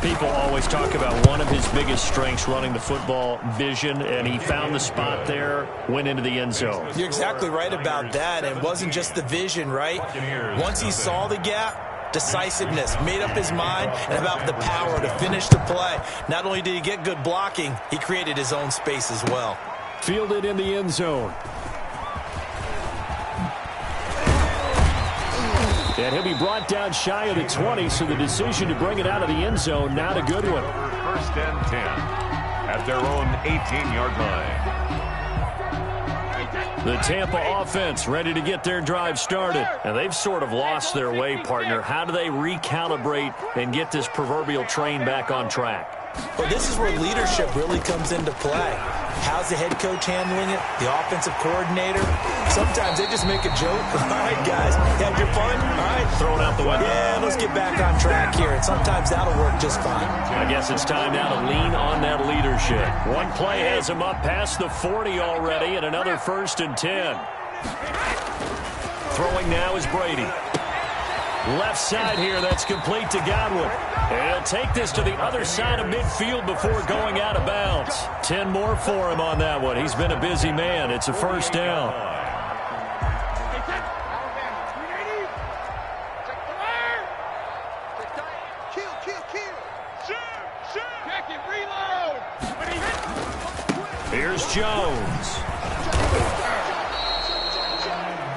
People always talk about one of his biggest strengths, running the football, vision, and he found the spot there, went into the end zone. You're exactly right about that. It wasn't just the vision, right? Once he saw the gap, decisiveness, made up his mind, and about the power to finish the play. Not only did he get good blocking, he created his own space as well. Fielded in the end zone. And he'll be brought down shy of the 20, so the decision to bring it out of the end zone, not a good one. First and 10 at their own 18-yard line. The Tampa offense ready to get their drive started. And they've sort of lost their way, partner. How do they recalibrate and get this proverbial train back on track? Well, this is where leadership really comes into play. How's the head coach handling it? The offensive coordinator? Sometimes they just make a joke. All right, guys, had your fun? All right. Throw it out the window. Yeah, let's get back on track here. And sometimes that'll work just fine. I guess it's time now to lean on that leadership. One play has him up past the 40 already, and another 1st and 10. Throwing now is Brady. Left side here, that's complete to Godwin. And he'll take this to the other side of midfield before going out of bounds. 10 more for him on that one. He's been a busy man. It's a 1st down. Here's Jones.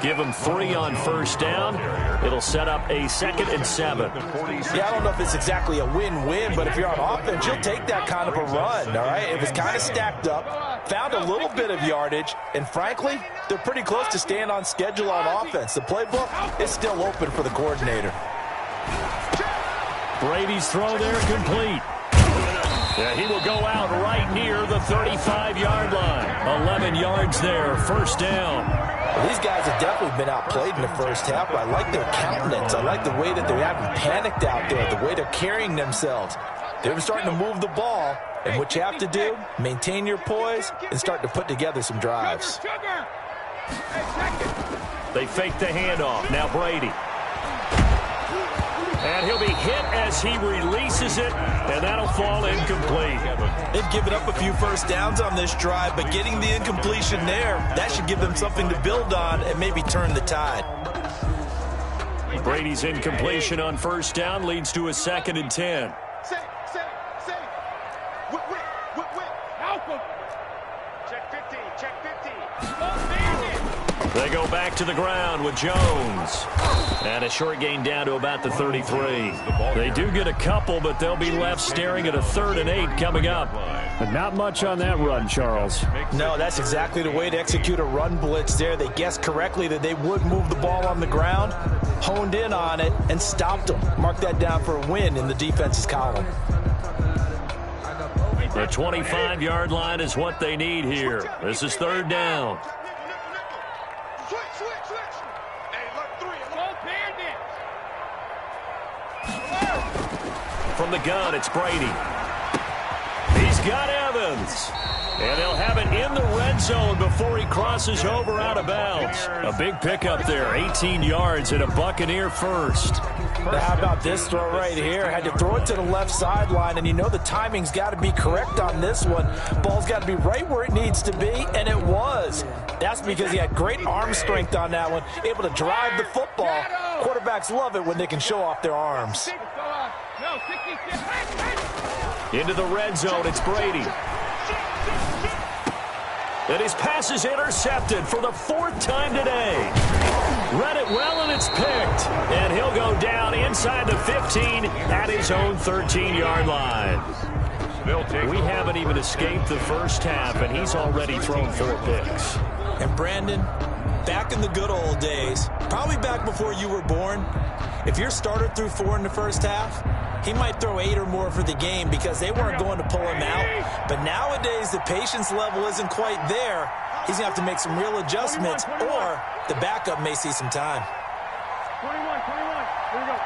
Give him 3 on 1st down. It'll set up a 2nd and 7. Yeah, I don't know if it's exactly a win-win, but if you're on offense, you'll take that kind of a run, all right? It was kind of stacked up, found a little bit of yardage, and frankly, they're pretty close to staying on schedule on offense. The playbook is still open for the coordinator. Brady's throw there complete. Yeah, he will go out right near the 35-yard line. 11 yards there, 1st down. Well, these guys have definitely been outplayed in the first half, but I like their countenance. I like the way that they haven't panicked out there, the way they're carrying themselves. They're starting to move the ball, and what you have to do, maintain your poise and start to put together some drives. They fake the handoff. Now Brady. And he'll be hit as he releases it, and that'll fall incomplete. They've given up a few 1st downs on this drive, but getting the incompletion there, that should give them something to build on and maybe turn the tide. Brady's incompletion on 1st down leads to a 2nd and 10. Check 15, check 15. They go back to the ground with Jones. And a short gain down to about the 33. They do get a couple, but they'll be left staring at a 3rd and 8 coming up. But not much on that run, Charles. No, that's exactly the way to execute a run blitz there. They guessed correctly that they would move the ball on the ground, honed in on it, and stopped them. Mark that down for a win in the defense's column. The 25-yard line is what they need here. This is 3rd down. From the gun, it's Brady. He's got Evans. And they'll have it in the red zone before he crosses over out of bounds. A big pickup there, 18 yards and a Buccaneer 1st. Now, how about this throw right here? Had to throw it to the left sideline, and you know the timing's got to be correct on this one. Ball's got to be right where it needs to be, and it was. That's because he had great arm strength on that one, able to drive the football. Quarterbacks love it when they can show off their arms. Into the red zone, it's Brady. And his pass is intercepted for the 4th time today. Read it well, and it's picked. And he'll go down inside the 15 at his own 13-yard line. We haven't even escaped the first half, and he's already thrown 4 picks. And Brandon, back in the good old days, probably back before you were born, if your starter threw 4 in the first half, he might throw 8 or more for the game because they weren't going to pull him out. But nowadays, the patience level isn't quite there. He's going to have to make some real adjustments, or the backup may see some time. 21. Here we go.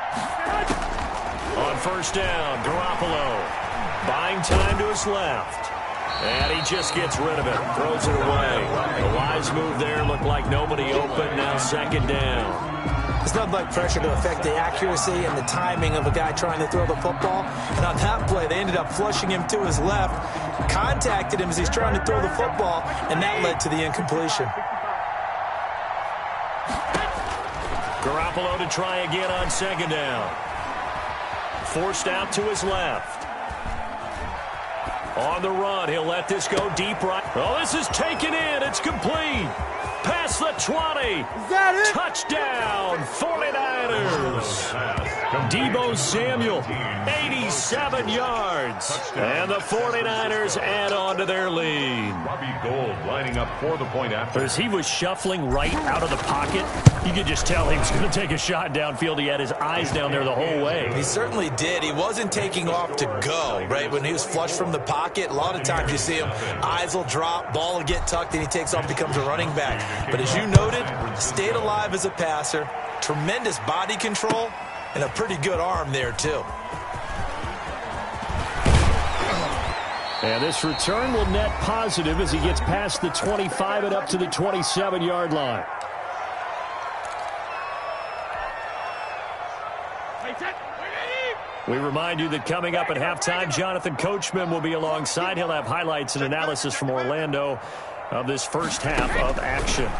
On 1st down, Garoppolo buying time to his left. And he just gets rid of it, throws it away. A wise move there, looked like nobody open, now 2nd down. It's nothing like pressure to affect the accuracy and the timing of a guy trying to throw the football. And on that play, they ended up flushing him to his left, contacted him as he's trying to throw the football, and that led to the incompletion. Garoppolo to try again on 2nd down. Forced out to his left. On the run, he'll let this go deep right. Oh, this is taken in. It's complete. Past the 20. Is that it? Touchdown, 49ers. Deebo Samuel, 87 yards. And the 49ers add on to their lead. Robbie Gould lining up for the point after. As he was shuffling right out of the pocket, you could just tell he was going to take a shot downfield. He had his eyes down there the whole way. He certainly did. He wasn't taking off to go, right? When he was flush from the pocket, a lot of times you see him, eyes will drop, ball will get tucked, and he takes off, becomes a running back. But as you noted, stayed alive as a passer, tremendous body control, and a pretty good arm there, too. And this return will net positive as he gets past the 25 and up to the 27-yard line. We remind you that coming up at halftime, Jonathan Coachman will be alongside. He'll have highlights and analysis from Orlando of this first half of action.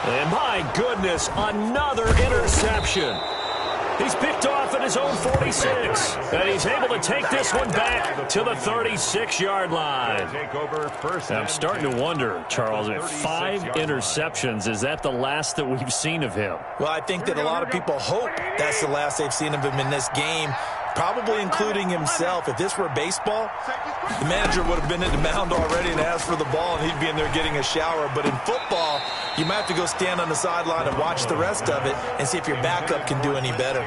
And my goodness, another interception. He's picked off at his own 46, and he's able to take this one back to the 36-yard line. I'm starting to wonder, Charles, at 5 interceptions, is that the last that we've seen of him? Well, I think that a lot of people hope that's the last they've seen of him in this game, probably including himself. If this were baseball, the manager would have been at the mound already and asked for the ball, and he'd be in there getting a shower. But in football, you might have to go stand on the sideline and watch the rest of it and see if your backup can do any better.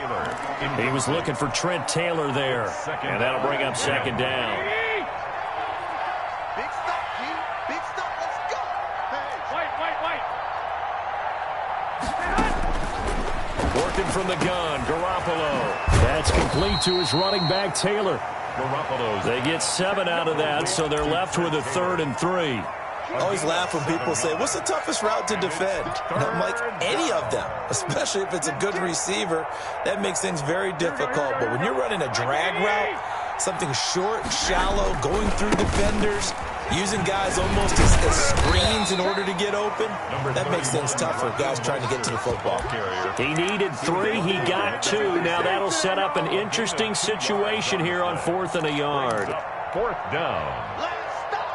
He was looking for Trent Taylor there, and that'll bring up second down. Big stop, G. Big stop. Let's go. Wait. Working from the gun, Garoppolo. That's complete to his running back, Taylor. They get 7 out of that, so they're left with a 3rd and 3. I always laugh when people say, what's the toughest route to defend? And I'm like, any of them, especially if it's a good receiver. That makes things very difficult. But when you're running a drag route, something short, shallow, going through defenders, using guys almost as screens in order to get open, that makes things tough for guys trying to get to the football. He needed 3. He got 2. Now that'll set up an interesting situation here on 4th and a yard. 4th down. Let's stop.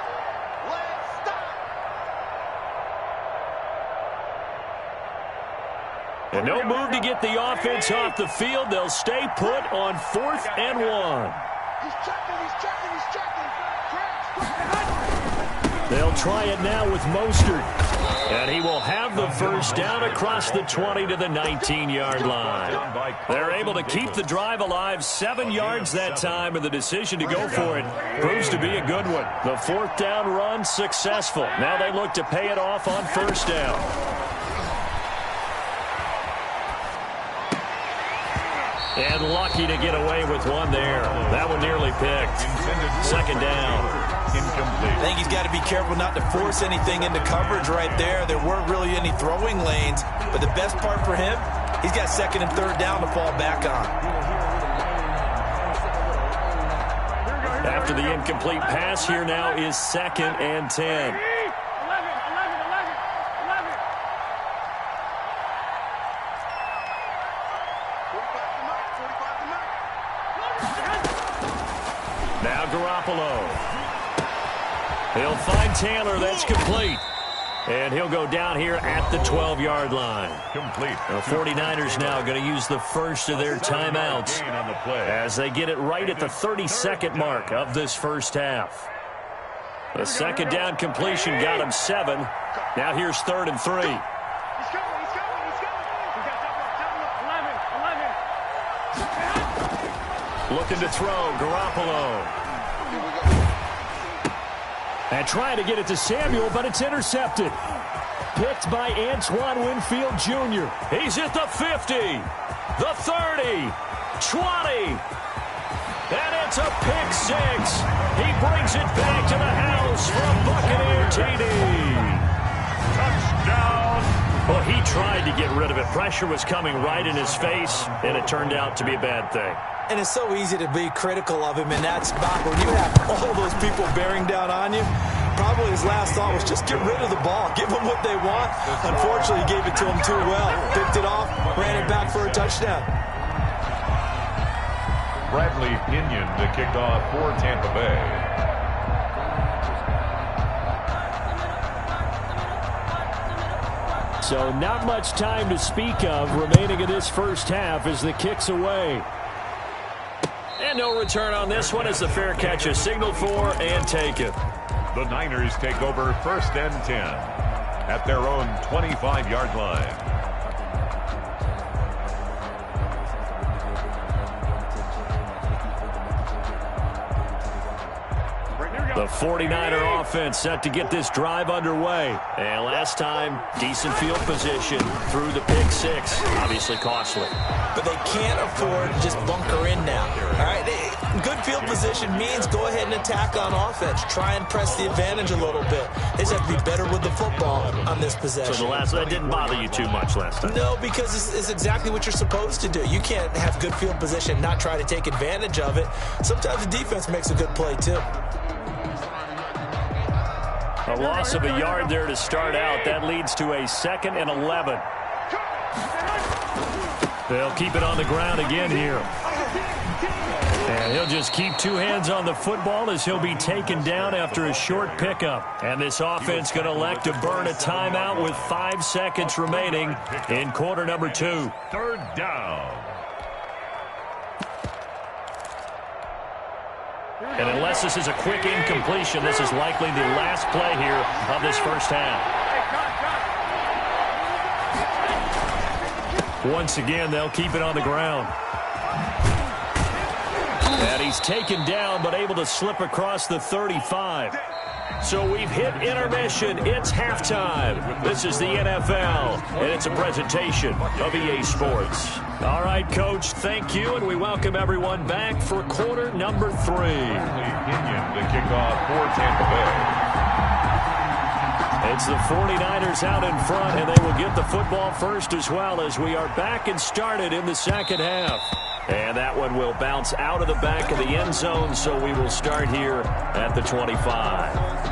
And no move to get the offense off the field. They'll stay put on 4th and 1. He's checking. They'll try it now with Mostert. And he will have the first down across the 20 to the 19-yard line. They're able to keep the drive alive, 7 yards that time, and the decision to go for it proves to be a good one. The 4th down run successful. Now they look to pay it off on 1st down. And lucky to get away with one there. That one nearly picked. 2nd down. Incomplete. I think he's got to be careful not to force anything into coverage right there. There weren't really any throwing lanes. But the best part for him, he's got 2nd and 3rd down to fall back on. After the incomplete pass, here now is 2nd and 10. Now Garoppolo. He'll find Taylor. That's complete. And he'll go down here at the 12-yard line. Complete. The 49ers now going to use the first of their timeouts as they get it right at the 32nd mark of this first half. The 2nd down completion got him 7. Now here's 3rd and 3. Looking to throw, Garoppolo. And trying to get it to Samuel, but it's intercepted. Picked by Antoine Winfield Jr. He's at the 50, the 30, 20. And it's a pick 6. He brings it back to the house for a Buccaneer TD. Touchdown. Well, he tried to get rid of it. Pressure was coming right in his face, and it turned out to be a bad thing. And it's so easy to be critical of him in that spot where you have all those people bearing down on you. Probably his last thought was just get rid of the ball. Give them what they want. Unfortunately, he gave it to them too well. Picked it off, ran it back for a touchdown. Bradley Pinion to kick off for Tampa Bay. So not much time to speak of remaining in this first half as the kick's away. And no return on this one as the fair catch is signaled for and taken. The Niners take over 1st and 10 at their own 25-yard line. The 49er offense set to get this drive underway. And last time, decent field position through the pick six. Obviously costly. But they can't afford to just bunker in now. All right, good field position means go ahead and attack on offense. Try and press the advantage a little bit. They just have to be better with the football on this possession. So that didn't bother you too much last time? No, because it's exactly what you're supposed to do. You can't have good field position and not try to take advantage of it. Sometimes the defense makes a good play, too. A loss of a yard there to start out. That leads to a 2nd and 11. They'll keep it on the ground again here. And he'll just keep two hands on the football as he'll be taken down after a short pickup. And this offense going to elect to burn a timeout with 5 seconds remaining in quarter number 2. 3rd down. And unless this is a quick incompletion, this is likely the last play here of this first half. Once again, they'll keep it on the ground. And he's taken down, but able to slip across the 35. So we've hit intermission. It's halftime. This is the NFL, and it's a presentation of EA Sports. All right, Coach, thank you, and we welcome everyone back for quarter number 3. The kickoff for Tampa Bay. It's the 49ers out in front, and they will get the football first as well as we are back and started in the second half. And that one will bounce out of the back of the end zone, so we will start here at the 25.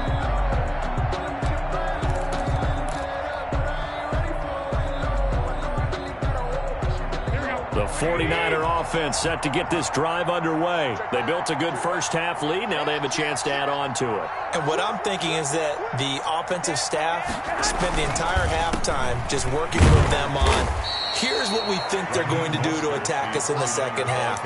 The 49er offense set to get this drive underway. They built a good first half lead. Now they have a chance to add on to it. And what I'm thinking is that the offensive staff spent the entire halftime just working with them on, here's what we think they're going to do to attack us in the second half.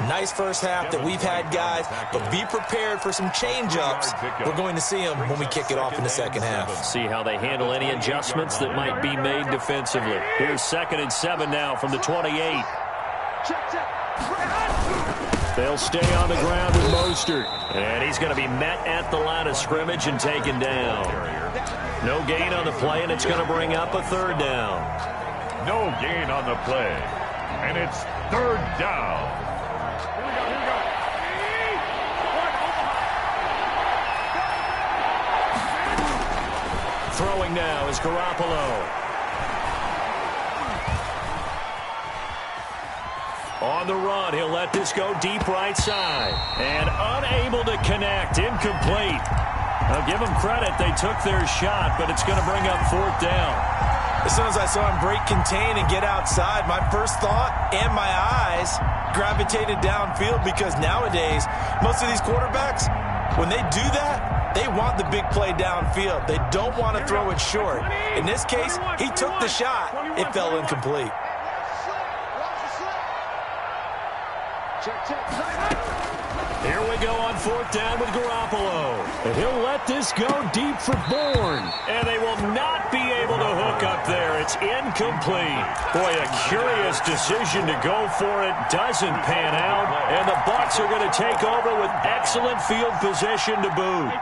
Nice first half that we've had, guys, but be prepared for some change-ups. We're going to see them when we kick it off in the second half. See how they handle any adjustments that might be made defensively. Here's 2nd and 7 now from the 28. They'll stay on the ground with Mostert. And he's going to be met at the line of scrimmage and taken down. No gain on the play, and it's going to bring up a 3rd down. No gain on the play. And it's 3rd down. Throwing now is Garoppolo. On the run, he'll let this go deep right side. And unable to connect, incomplete. I'll give them credit, they took their shot, but it's going to bring up 4th down. As soon as I saw him break contain and get outside, my first thought and my eyes gravitated downfield, because nowadays, most of these quarterbacks, when they do that, they want the big play downfield. They don't want to throw it short. In this case, he took the shot. It fell incomplete. Here we go on 4th down with Garoppolo. And he'll let this go deep for Bourne. And they will not be able to hook up there. It's incomplete. Boy, a curious decision to go for it. Doesn't pan out. And the Bucs are going to take over with excellent field position to boot.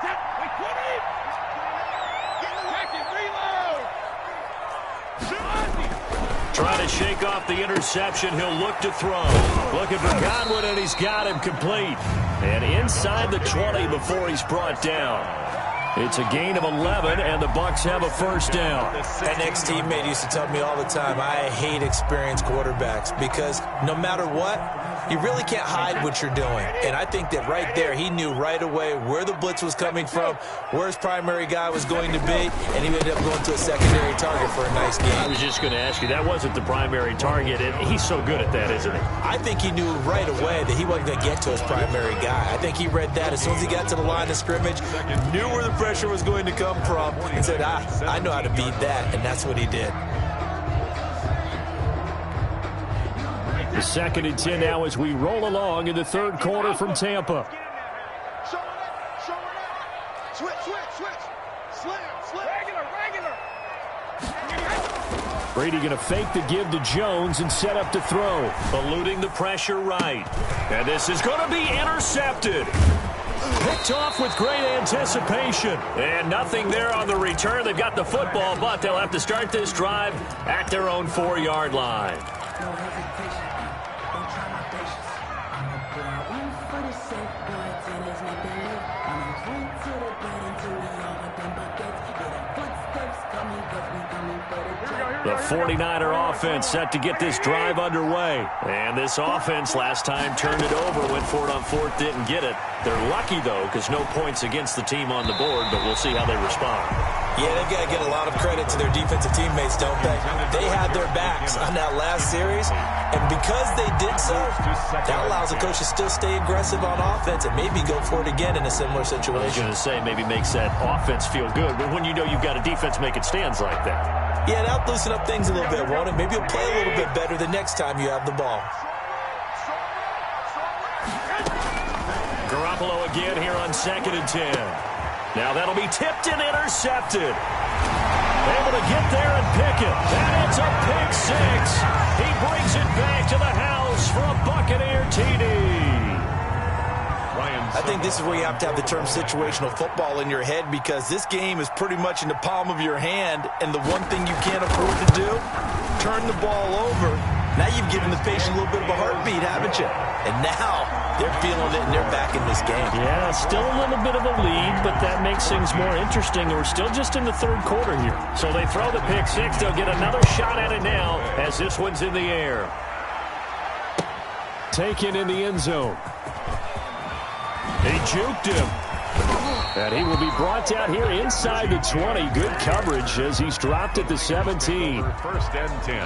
Trying to shake off the interception. He'll look to throw. Looking for Godwin, and he's got him complete. And inside the 20 before he's brought down. It's a gain of 11, and the Bucs have a 1st down. An ex-teammate used to tell me all the time, I hate experienced quarterbacks, because no matter what, you really can't hide what you're doing. And I think that right there, he knew right away where the blitz was coming from, where his primary guy was going to be, and he ended up going to a secondary target for a nice game. I was just going to ask you, that wasn't the primary target, and he's so good at that, isn't he? I think he knew right away that he wasn't going to get to his primary guy. I think he read that as soon as he got to the line of scrimmage, knew where the pressure was going to come from, and said, I know how to beat that, and that's what he did. The 2nd and 10 now as we roll along in the third quarter from Tampa. Switch. Slam. Regular. Brady going to fake the give to Jones and set up to throw. Eluding the pressure right. And this is going to be intercepted. Picked off with great anticipation. And nothing there on the return. They've got the football, but they'll have to start this drive at their own 4-yard line. No hesitation. Don't try my patience. I'm a boy, one for the sake, boy, tennis, make them live. I'm a point to the bed until we all want them buckets. Yeah, the footsteps coming, cause we coming for the job. The 49er offense set to get this drive underway. And this offense last time turned it over, went for it on 4th, didn't get it. They're lucky, though, because no points against the team on the board, but we'll see how they respond. Yeah, they've got to get a lot of credit to their defensive teammates, don't they? They had their backs on that last series, and because they did so, that allows the coach to still stay aggressive on offense and maybe go for it again in a similar situation. I was going to say, maybe makes that offense feel good, but when you know you've got a defense making stands like that. Yeah, that'll loosen up things a little bit, won't it? Maybe you'll play a little bit better the next time you have the ball. Garoppolo again here on 2nd and 10. Now that'll be tipped and intercepted. Able to get there and pick it. And it's a pick 6. He brings it back to the house for a Buccaneer TD. I think this is where you have to have the term situational football in your head, because this game is pretty much in the palm of your hand, and the one thing you can't afford to do, turn the ball over. Now you've given the patient a little bit of a heartbeat, haven't you? And now they're feeling it, and they're back in this game. Yeah, still a little bit of a lead, but that makes things more interesting. We're still just in the third quarter here. So they throw the pick 6. They'll get another shot at it now as this one's in the air. Taken in the end zone. He juked him. And he will be brought down here inside the 20. Good coverage as he's dropped at the 17. 1st and 10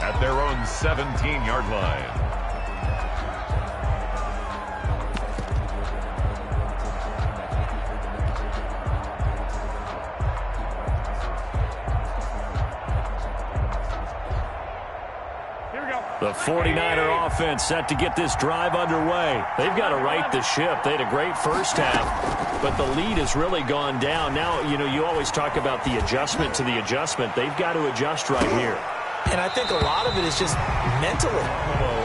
at their own 17-yard line. The 49er offense set to get this drive underway. They've got to right the ship. They had a great first half, but the lead has really gone down. Now, you always talk about the adjustment to the adjustment. They've got to adjust right here. And I think a lot of it is just mentally.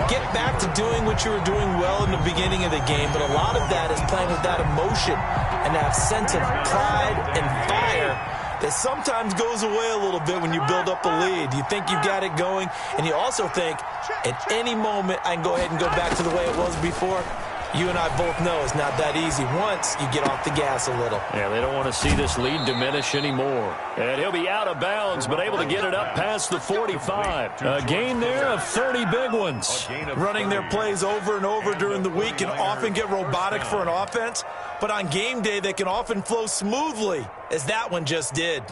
Get back to doing what you were doing well in the beginning of the game, but a lot of that is playing with that emotion and that sense of pride and fire that sometimes goes away a little bit when you build up a lead. You think you've got it going, and you also think at any moment I can go ahead and go back to the way it was before. You and I both know it's not that easy once you get off the gas a little. Yeah, they don't want to see this lead diminish anymore. And he'll be out of bounds, but able to get it up past the 45. A gain there of 30 big ones. Running their plays over and over during the week can often get robotic for an offense, but on game day they can often flow smoothly, as that one just did.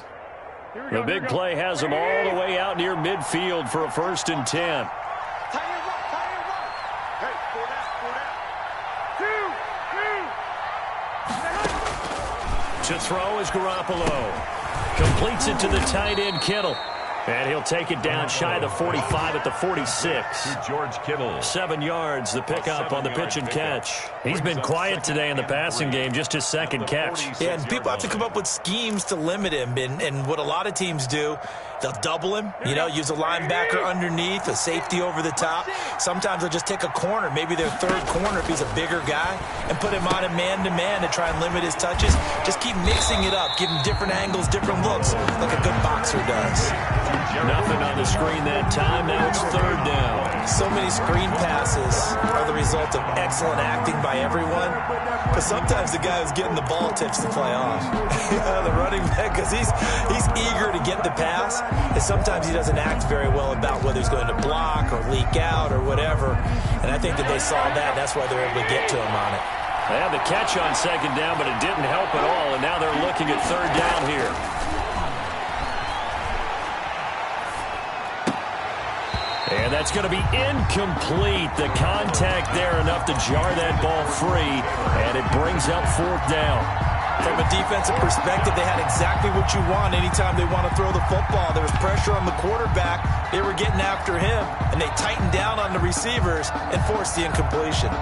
The big play has them all the way out near midfield for a 1st and 10. To throw is Garoppolo. Completes it to the tight end, Kittle. And he'll take it down shy of the 45 at the 46. To George Kittle. 7 yards, the pickup on the pitch and catch. He's been quiet today in the passing game, just his 2nd catch. Yeah, and people have to come up with schemes to limit him. And what a lot of teams do, they'll double him, use a linebacker underneath, a safety over the top. Sometimes they'll just take a corner, maybe their 3rd corner if he's a bigger guy, and put him on a man-to-man to try and limit his touches. Just keep mixing it up, give him different angles, different looks, like a good boxer does. Nothing on the screen that time. Now it's 3rd down. So many screen passes are the result of excellent acting by everyone. But sometimes the guy who's getting the ball tips the play off. The running back, because he's eager to get the pass is sometimes he doesn't act very well about whether he's going to block or leak out or whatever. And I think that they saw that. That's why they're able to get to him on it. They had the catch on second down, but it didn't help at all, and now they're looking at third down here. And that's going to be incomplete. The contact there enough to jar that ball free, and it brings up fourth down. From a defensive perspective, they had exactly what you want anytime they want to throw the football. There was pressure on the quarterback. They were getting after him, and they tightened down on the receivers and forced the incompletion.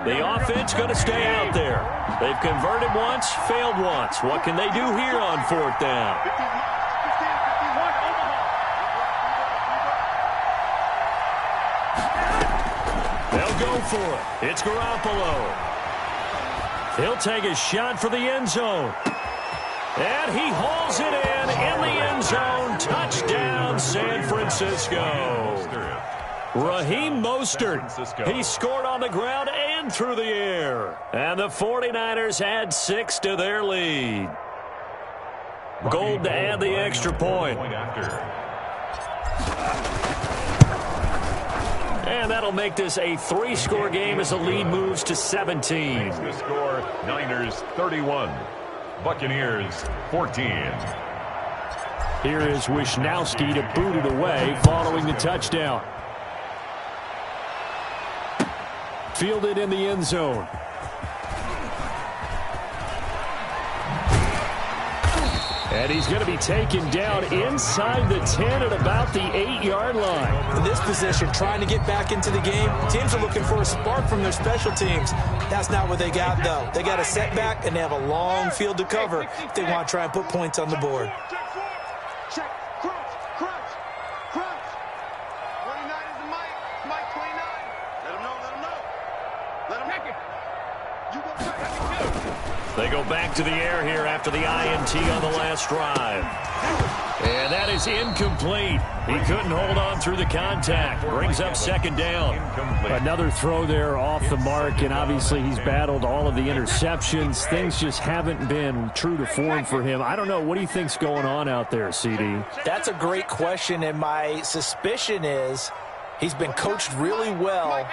The offense going to stay out there. They've converted once, failed once. What can they do here on fourth down? They'll go for it. It's Garoppolo. He'll take a shot for the end zone. And he hauls it in the end zone. Touchdown, San Francisco. Raheem Mostert. He scored on the ground and through the air. And the 49ers add 6 to their lead. Gold to add the extra point. And that'll make this a 3-score game as the lead moves to 17. The score, Niners 31, Buccaneers 14. Here is Wisnowski to boot it away following the touchdown. Fielded in the end zone. And he's going to be taken down inside the 10 at about the 8-yard line. In this position, trying to get back into the game, teams are looking for a spark from their special teams. That's not what they got, though. They got a setback, and they have a long field to cover if they want to try and put points on the board. Check, crunch. 29 is the Mike 29. Let him know. Let him check it. You go check it. They go back to the air here after the INT on the last drive. And that is incomplete. He couldn't hold on through the contact. Brings up second down. Another throw there off the mark, and obviously he's battled all of the interceptions. Things just haven't been true to form for him. I don't know. What do you think's going on out there, CD? That's a great question, and my suspicion is he's been coached really well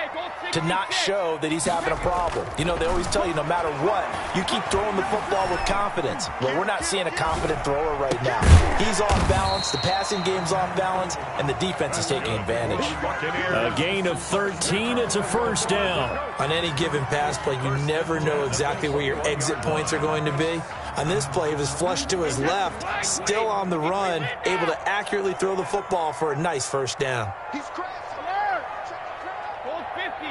to not show that he's having a problem. You know, they always tell you no matter what, you keep throwing the football with confidence. Well, we're not seeing a confident thrower right now. He's off balance, the passing game's off balance, and the defense is taking advantage. A gain of 13, it's a first down. On any given pass play, you never know exactly where your exit points are going to be. On this play, he was flushed to his left, still on the run, able to accurately throw the football for a nice first down. He's crazy. Hold 50.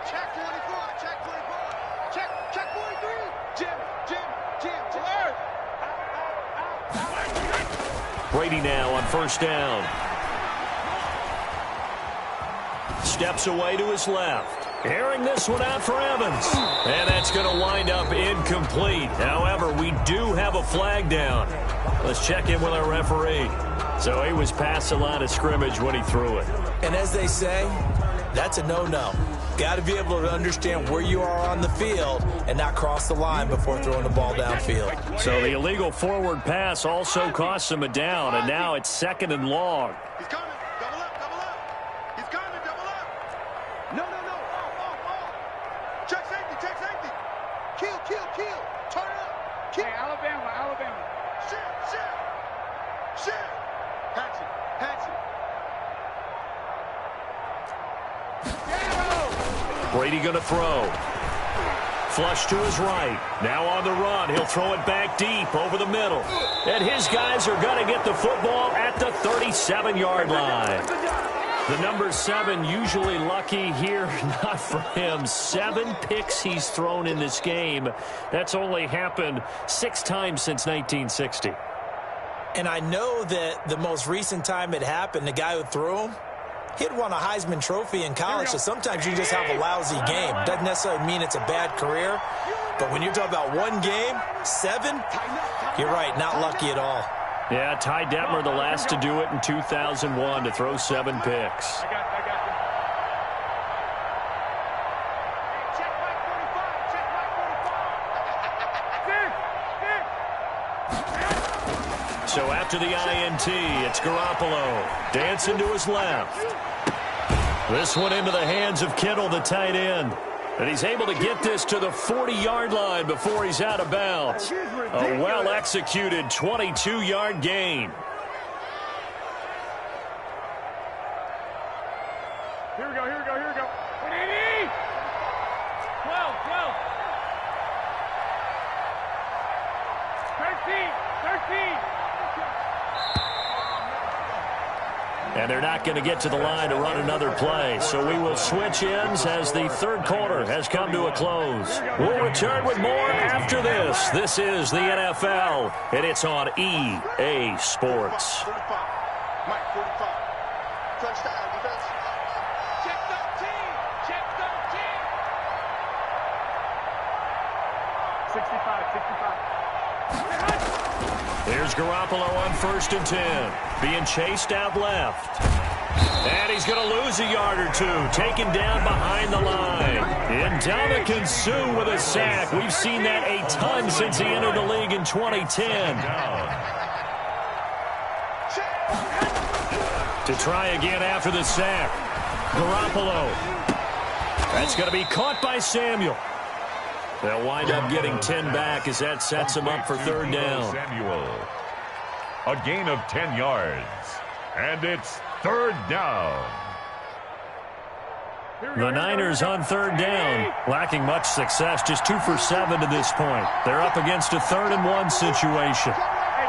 Check 24. Check 43. Jim. Brady now on first down. Steps away to his left. Airing this one out for Evans. And that's going to wind up incomplete. However, we do have a flag down. Let's check in with our referee. So he was past the line of scrimmage when he threw it. And as they say, that's a no-no. Got to be able to understand where you are on the field and not cross the line before throwing the ball downfield. So the illegal forward pass also costs him a down, and now it's second and long. He's coming. Double up. He's coming. Double up. No. Check safety. Kill. Turn it up. Kill. Hey, Alabama. Shit. Patch it. Brady going to throw. Flush to his right. Now on the run. He'll throw it back deep over the middle. And his guys are going to get the football at the 37-yard line. The number 7 usually lucky here. Not for him. 7 picks he's thrown in this game. That's only happened 6 times since 1960. And I know that the most recent time it happened, the guy who threw him, he'd won a Heisman Trophy in college, so sometimes you just have a lousy game. Doesn't necessarily mean it's a bad career, but when you're talking about one game, 7, you're right, not lucky at all. Yeah, Ty Detmer, the last to do it in 2001, to throw 7 picks. I got you. So after the INT, it's Garoppolo dancing to his left. This one into the hands of Kittle, the tight end. And he's able to get this to the 40-yard line before he's out of bounds. A well-executed 22-yard gain. Here we go, here we go, here we go. 180! 12, 12. 13. And they're not going to get to the line to run another play. So we will switch ends as the third quarter has come to a close. We'll return with more after this. This is the NFL, and it's on EA Sports. 45. Mike, 45. Touchdown, defense. Check 13. Check 13. 65. Here's Garoppolo on 1st and 10. Being chased out left. And he's going to lose a yard or two. Taken down behind the line. Ndamukong Suh with a sack. We've seen that a ton since he entered the league in 2010. To try again after the sack. Garoppolo. That's going to be caught by Samuel. They'll wind up getting 10 back as that sets them up for third down. Samuel. A gain of 10 yards. And it's third down. The Niners on third down, lacking much success, just 2 for 7 to this point. They're up against a 3rd and 1 situation. Hey,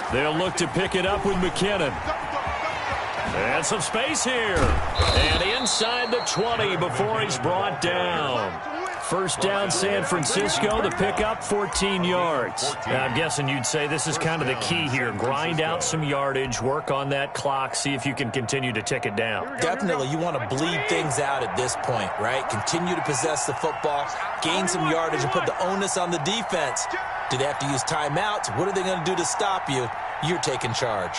gun. They'll look to pick it up with McKinnon. And some space here. And inside the 20 before he's brought down. First down, San Francisco. The pickup, 14 yards. Now, I'm guessing you'd say this is kind of the key here. Grind out some yardage, work on that clock, see if you can continue to tick it down. Definitely, you want to bleed things out at this point, right? Continue to possess the football, gain some yardage, and put the onus on the defense. Do they have to use timeouts? What are they going to do to stop you? You're taking charge.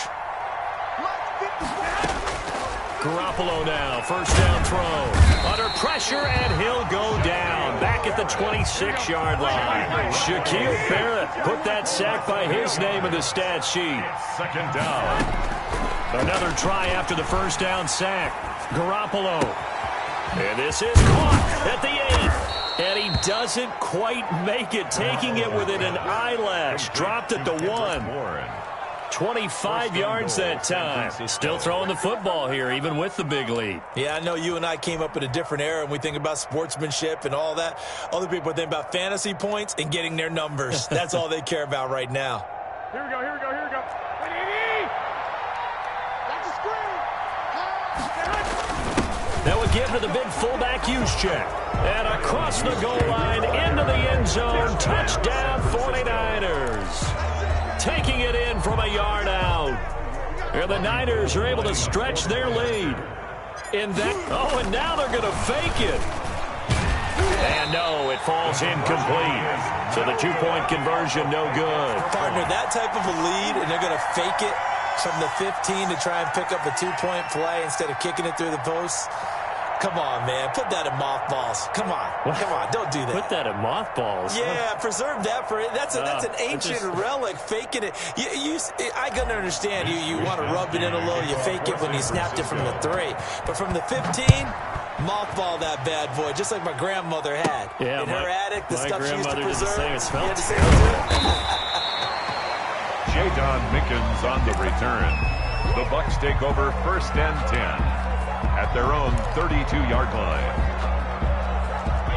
Garoppolo now, first down throw. Under pressure, and he'll go down. Back at the 26-yard line. Shaquille Barrett put that sack by his name in the stat sheet. Second down. Another try after the first down sack. Garoppolo. And this is caught at the 8. And he doesn't quite make it, taking it within an eyelash. Dropped at the 1. 25 yards that time. Still throwing the football here, even with the big lead. Yeah, I know you and I came up in a different era, and we think about sportsmanship and all that. Other people think about fantasy points and getting their numbers. That's all they care about right now. Here we go, here we go, here we go. 180! That's a screen. Now we give to the big fullback use check. And across the goal line, into the end zone. Touchdown 49ers. Taking it in from a yard out. And the Niners are able to stretch their lead. And now they're going to fake it. And no, it falls incomplete. So the 2-point conversion, no good. Partner, that type of a lead, and they're going to fake it from the 15 to try and pick up a 2-point play instead of kicking it through the posts. Come on, man. Put that in mothballs. Come on. Come on. Don't do that. Put that in mothballs. Yeah, preserve that for it. That's an ancient relic, faking it. I can understand you want to rub it in a little. You fake it when you snapped it from the 3. But from the 15, mothball that bad boy, just like my grandmother had. Yeah, in her attic, the stuff she used to preserve. It smelled Jadon Mickens on the return. The Bucs take over 1st and 10. At their own 32-yard line.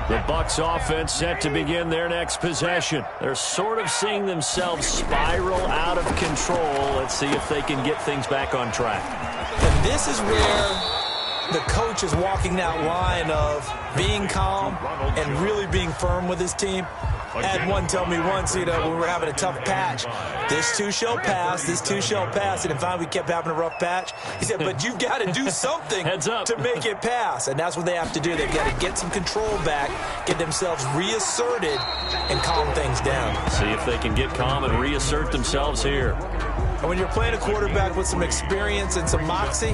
The Bucs offense set to begin their next possession. They're sort of seeing themselves spiral out of control. Let's see if they can get things back on track. And this is where the coach is walking that line of being calm and really being firm with his team. I had one tell me once, when we were having a tough patch, this too shall pass, this too shall pass. And finally we kept having a rough patch. He said, but you've got to do something to make it pass. And that's what they have to do. They've got to get some control back, get themselves reasserted, and calm things down. See if they can get calm and reassert themselves here. And when you're playing a quarterback with some experience and some moxie,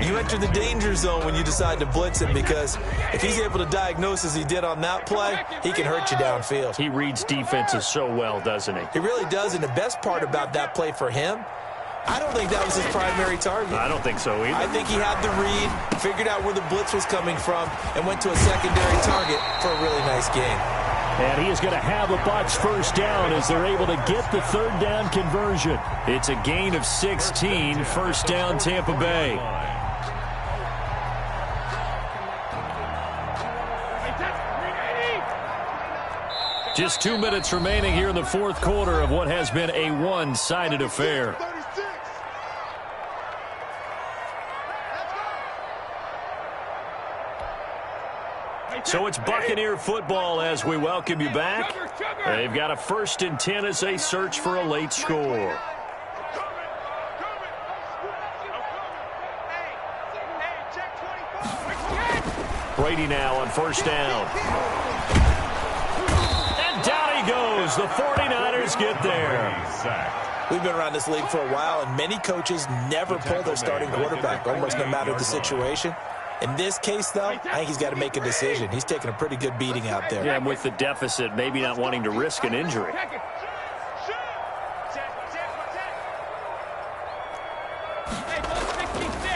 you enter the danger zone when you decide to blitz him, because if he's able to diagnose as he did on that play, he can hurt you downfield. He reads defenses so well, doesn't he? He really does, and the best part about that play for him, I don't think that was his primary target. I don't think so either. I think he had the read, figured out where the blitz was coming from, and went to a secondary target for a really nice game. And he is going to have a Bucs first down as they're able to get the third down conversion. It's a gain of 16, first down Tampa Bay. Just 2 minutes remaining here in the fourth quarter of what has been a one-sided affair. So it's Buccaneer football as we welcome you back. They've got a 1st and 10 as they search for a late score. Brady now on first down. And down he goes. The 49ers get there. We've been around this league for a while, and many coaches never pull their starting quarterback, almost no matter the situation. In this case, though, I think he's got to make a decision. He's taking a pretty good beating out there. Yeah, and with the deficit, maybe not wanting to risk an injury.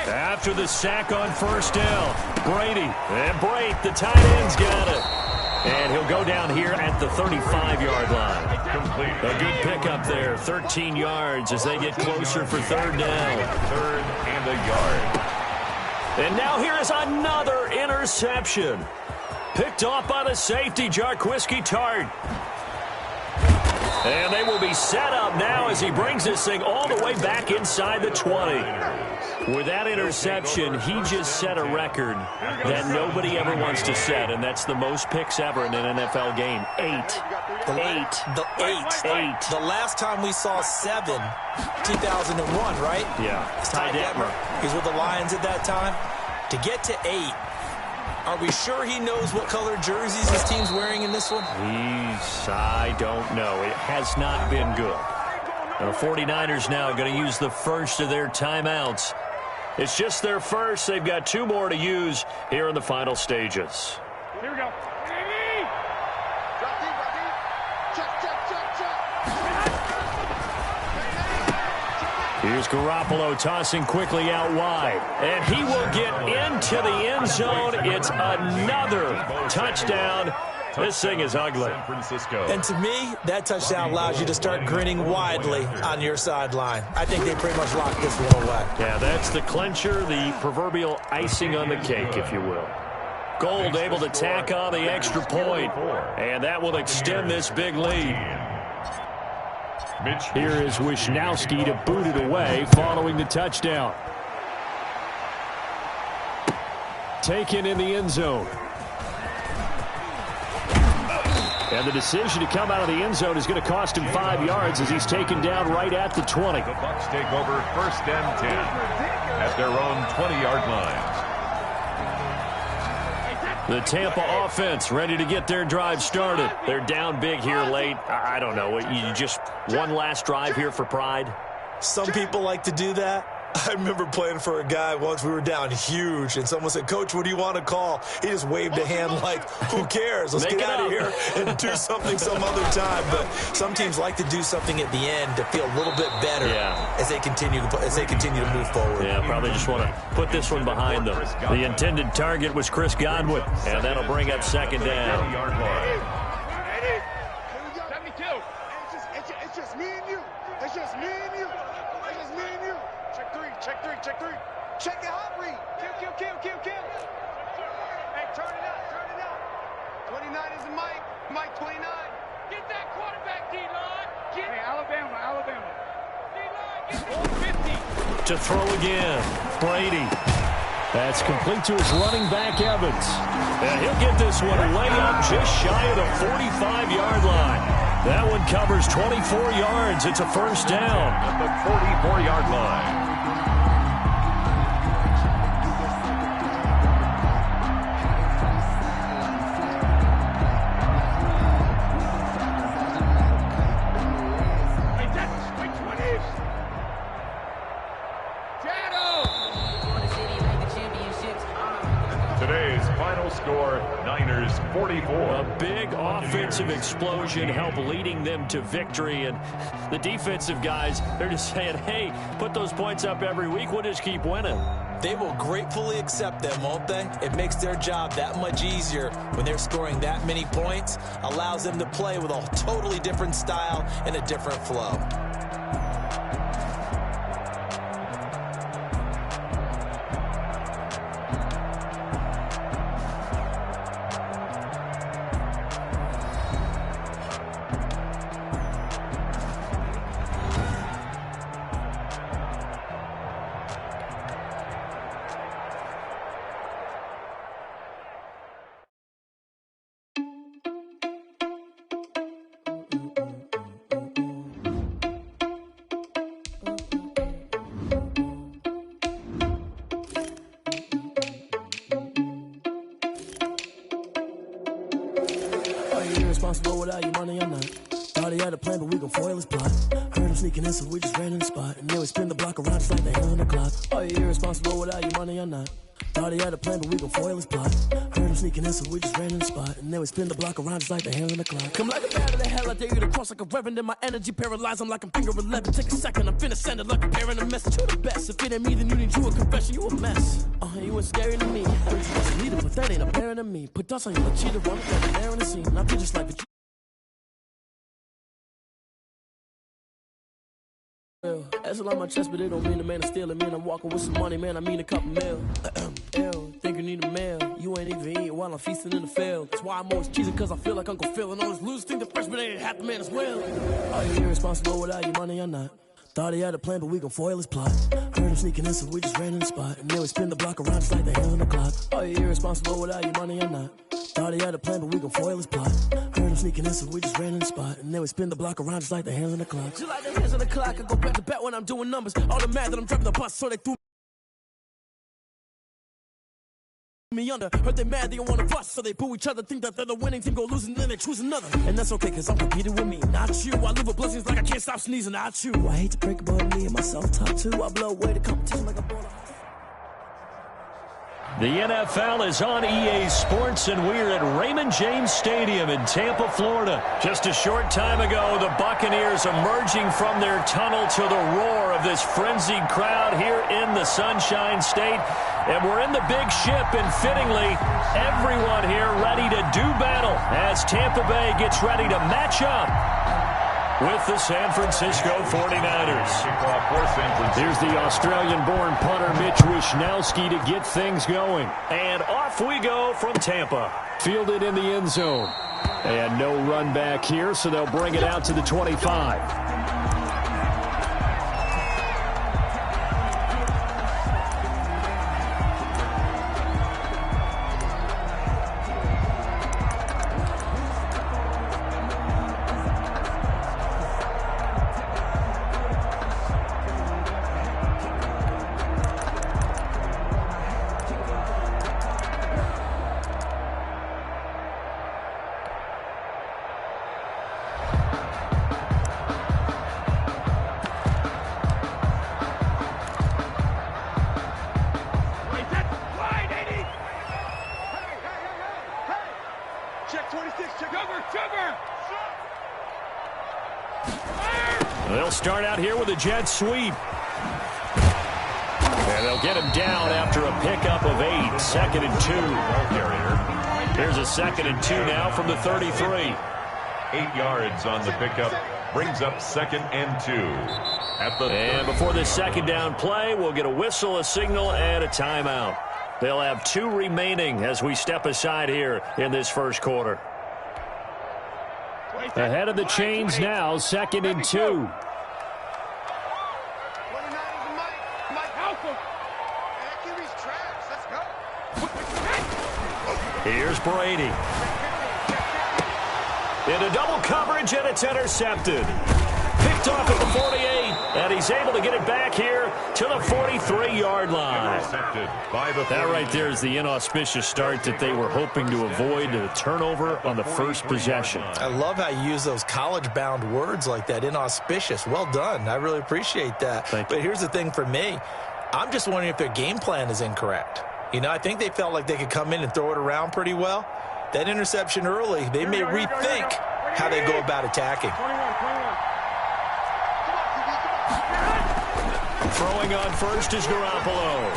After the sack on first down, Brady. And Brate, the tight end's got it. And he'll go down here at the 35-yard line. A good pickup there, 13 yards as they get closer for third down. 3rd and a yard. And now here is another interception. Picked off by the safety, Jarquiski Tart. And they will be set up now as he brings this thing all the way back inside the 20. With that interception, he just set a record that nobody ever wants to set, and that's the most picks ever in an NFL game. 8. The last time we saw 7, 2001, right? Yeah. Ty Detmer. He's with the Lions at that time. To get to 8, are we sure he knows what color jerseys his team's wearing in this one? I don't know. It has not been good. The 49ers now going to use the first of their timeouts. It's just their first. They've got 2 more to use here in the final stages. Here we go. Here's Garoppolo tossing quickly out wide. And he will get into the end zone. It's another touchdown. This thing is ugly. San Francisco. And to me, that touchdown allows you to start grinning widely on your sideline. I think they pretty much locked this one away. Yeah, that's the clincher, the proverbial icing on the cake, if you will. Gold able to tack on the extra point. And that will extend this big lead. Here is Wisnowski to boot it away following the touchdown. Taken in the end zone. And the decision to come out of the end zone is going to cost him 5 yards as he's taken down right at the 20. The Bucs take over 1st and 10 at their own 20-yard line. The Tampa offense ready to get their drive started. They're down big here late. I don't know. You just one last drive here for pride? Some people like to do that. I remember playing for a guy once. We were down huge, and someone said, "Coach, what do you want to call?" He just waved a hand like, who cares? Let's get out of here and do something some other time. But some teams like to do something at the end to feel a little bit better as they continue to move forward. Yeah, probably just want to put this one behind them. The intended target was Chris Godwin, and that'll bring up second down. 72. It's just me and you. It's just me and you. It's just me and you. Check 3. Check 3. Check 3. Check it out, read. Kill. Hey, turn it out. 29 is a Mike. Mike 29. Get that quarterback, D-line. Hey, Alabama. D-line, get 50. To throw again, Brady. That's complete to his running back, Evans. And he'll get this one way up just shy of the 45-yard line. That one covers 24 yards. It's a first down. At the 44-yard line. Today's final score, Niners 44. A big offensive explosion helped leading them to victory. And the defensive guys, they're just saying, hey, put those points up every week. We'll just keep winning. They will gratefully accept them, won't they? It makes their job that much easier when they're scoring that many points. Allows them to play with a totally different style and a different flow. Irresponsible without your money or not. Thought he had a plan, but we gon' foil his plot. Heard him sneaking in, so we just ran in the spot. And then we spin the block around just like the hell on the clock. Are you irresponsible without your money or not? Thought he had a plan, but we gon' foil his plot. Heard him sneaking in, so we just ran in the spot. And then we spin the block around just like the hell on the clock. Come like a bat of the hell, I dare you to cross like a reverend. And my energy paralyzed, I'm like I'm finger 11. Take a second, I'm finna send it like a parent a message. You the best, if it ain't me, then you need you a confession. You a mess. You ain't scary to me. Heard you was a leader, but that ain't apparent to me. Put dust on you, like cheater, one that there in the scene. I feel just like the That's a lot on my chest, but it don't mean the man is stealing. Man, I'm walking with some money, man, I mean a couple mil. Ew, think you need a meal. You ain't even eating while I'm feasting in the field. That's why I'm always cheesing, cause I feel like Uncle Phil. And all those losers think the freshman ain't half the man as well. Are you irresponsible without your money or not? Thought he had a plan, but we gon' foil his plot. Heard him sneaking in, so we just ran in the spot. And then we spin the block around just like the hell on the clock. Are you irresponsible without your money or not? Thought he had a plan, but we gon' foil his plot. Heard him sneaking in, so we just ran in the spot. And then we spin the block around just like the hands on the clock. Just like the hands on the clock, I go back to back when I'm doing numbers. All the mad that I'm driving the bus, so they threw me under. Heard they mad, they don't wanna bust, so they boo each other. Think that they're the winning team, go losing, then they choose another. And that's okay, cause I'm competing with me, not you. I live with blessings like I can't stop sneezing, not you. I hate to break about me and myself top two. I blow away the competition like a baller. The NFL is on EA Sports, and we're at Raymond James Stadium in Tampa, Florida. Just a short time ago, the Buccaneers emerging from their tunnel to the roar of this frenzied crowd here in the Sunshine State. And we're in the big ship, and fittingly, everyone here ready to do battle as Tampa Bay gets ready to match up with the San Francisco 49ers. Here's the Australian-born punter Mitch Wishnowsky to get things going. And off we go from Tampa. Fielded in the end zone. And no run back here, so they'll bring it out to the 25. They'll start out here with a jet sweep. And they'll get him down after a pickup of 8. 2nd and 2. Here's a 2nd and 2 now from the 33. 8 yards on the pickup. Brings up 2nd and 2. And before this second down play, we'll get a whistle, a signal, and a timeout. They'll have 2 remaining as we step aside here in this first quarter. Ahead of the chains now, 2nd and 2. Here's Brady. Into double coverage, and it's intercepted. Picked off at the 48, and he's able to get it back here to the 43-yard line. That right there is the inauspicious start that they were hoping to avoid, the turnover on the first possession. I love how you use those college-bound words like that, inauspicious. Well done. I really appreciate that. Thank you. But here's the thing for me. I'm just wondering if their game plan is incorrect. You know, I think they felt like they could come in and throw it around pretty well. That interception early, they may rethink how they go about attacking. Throwing on first is Garoppolo.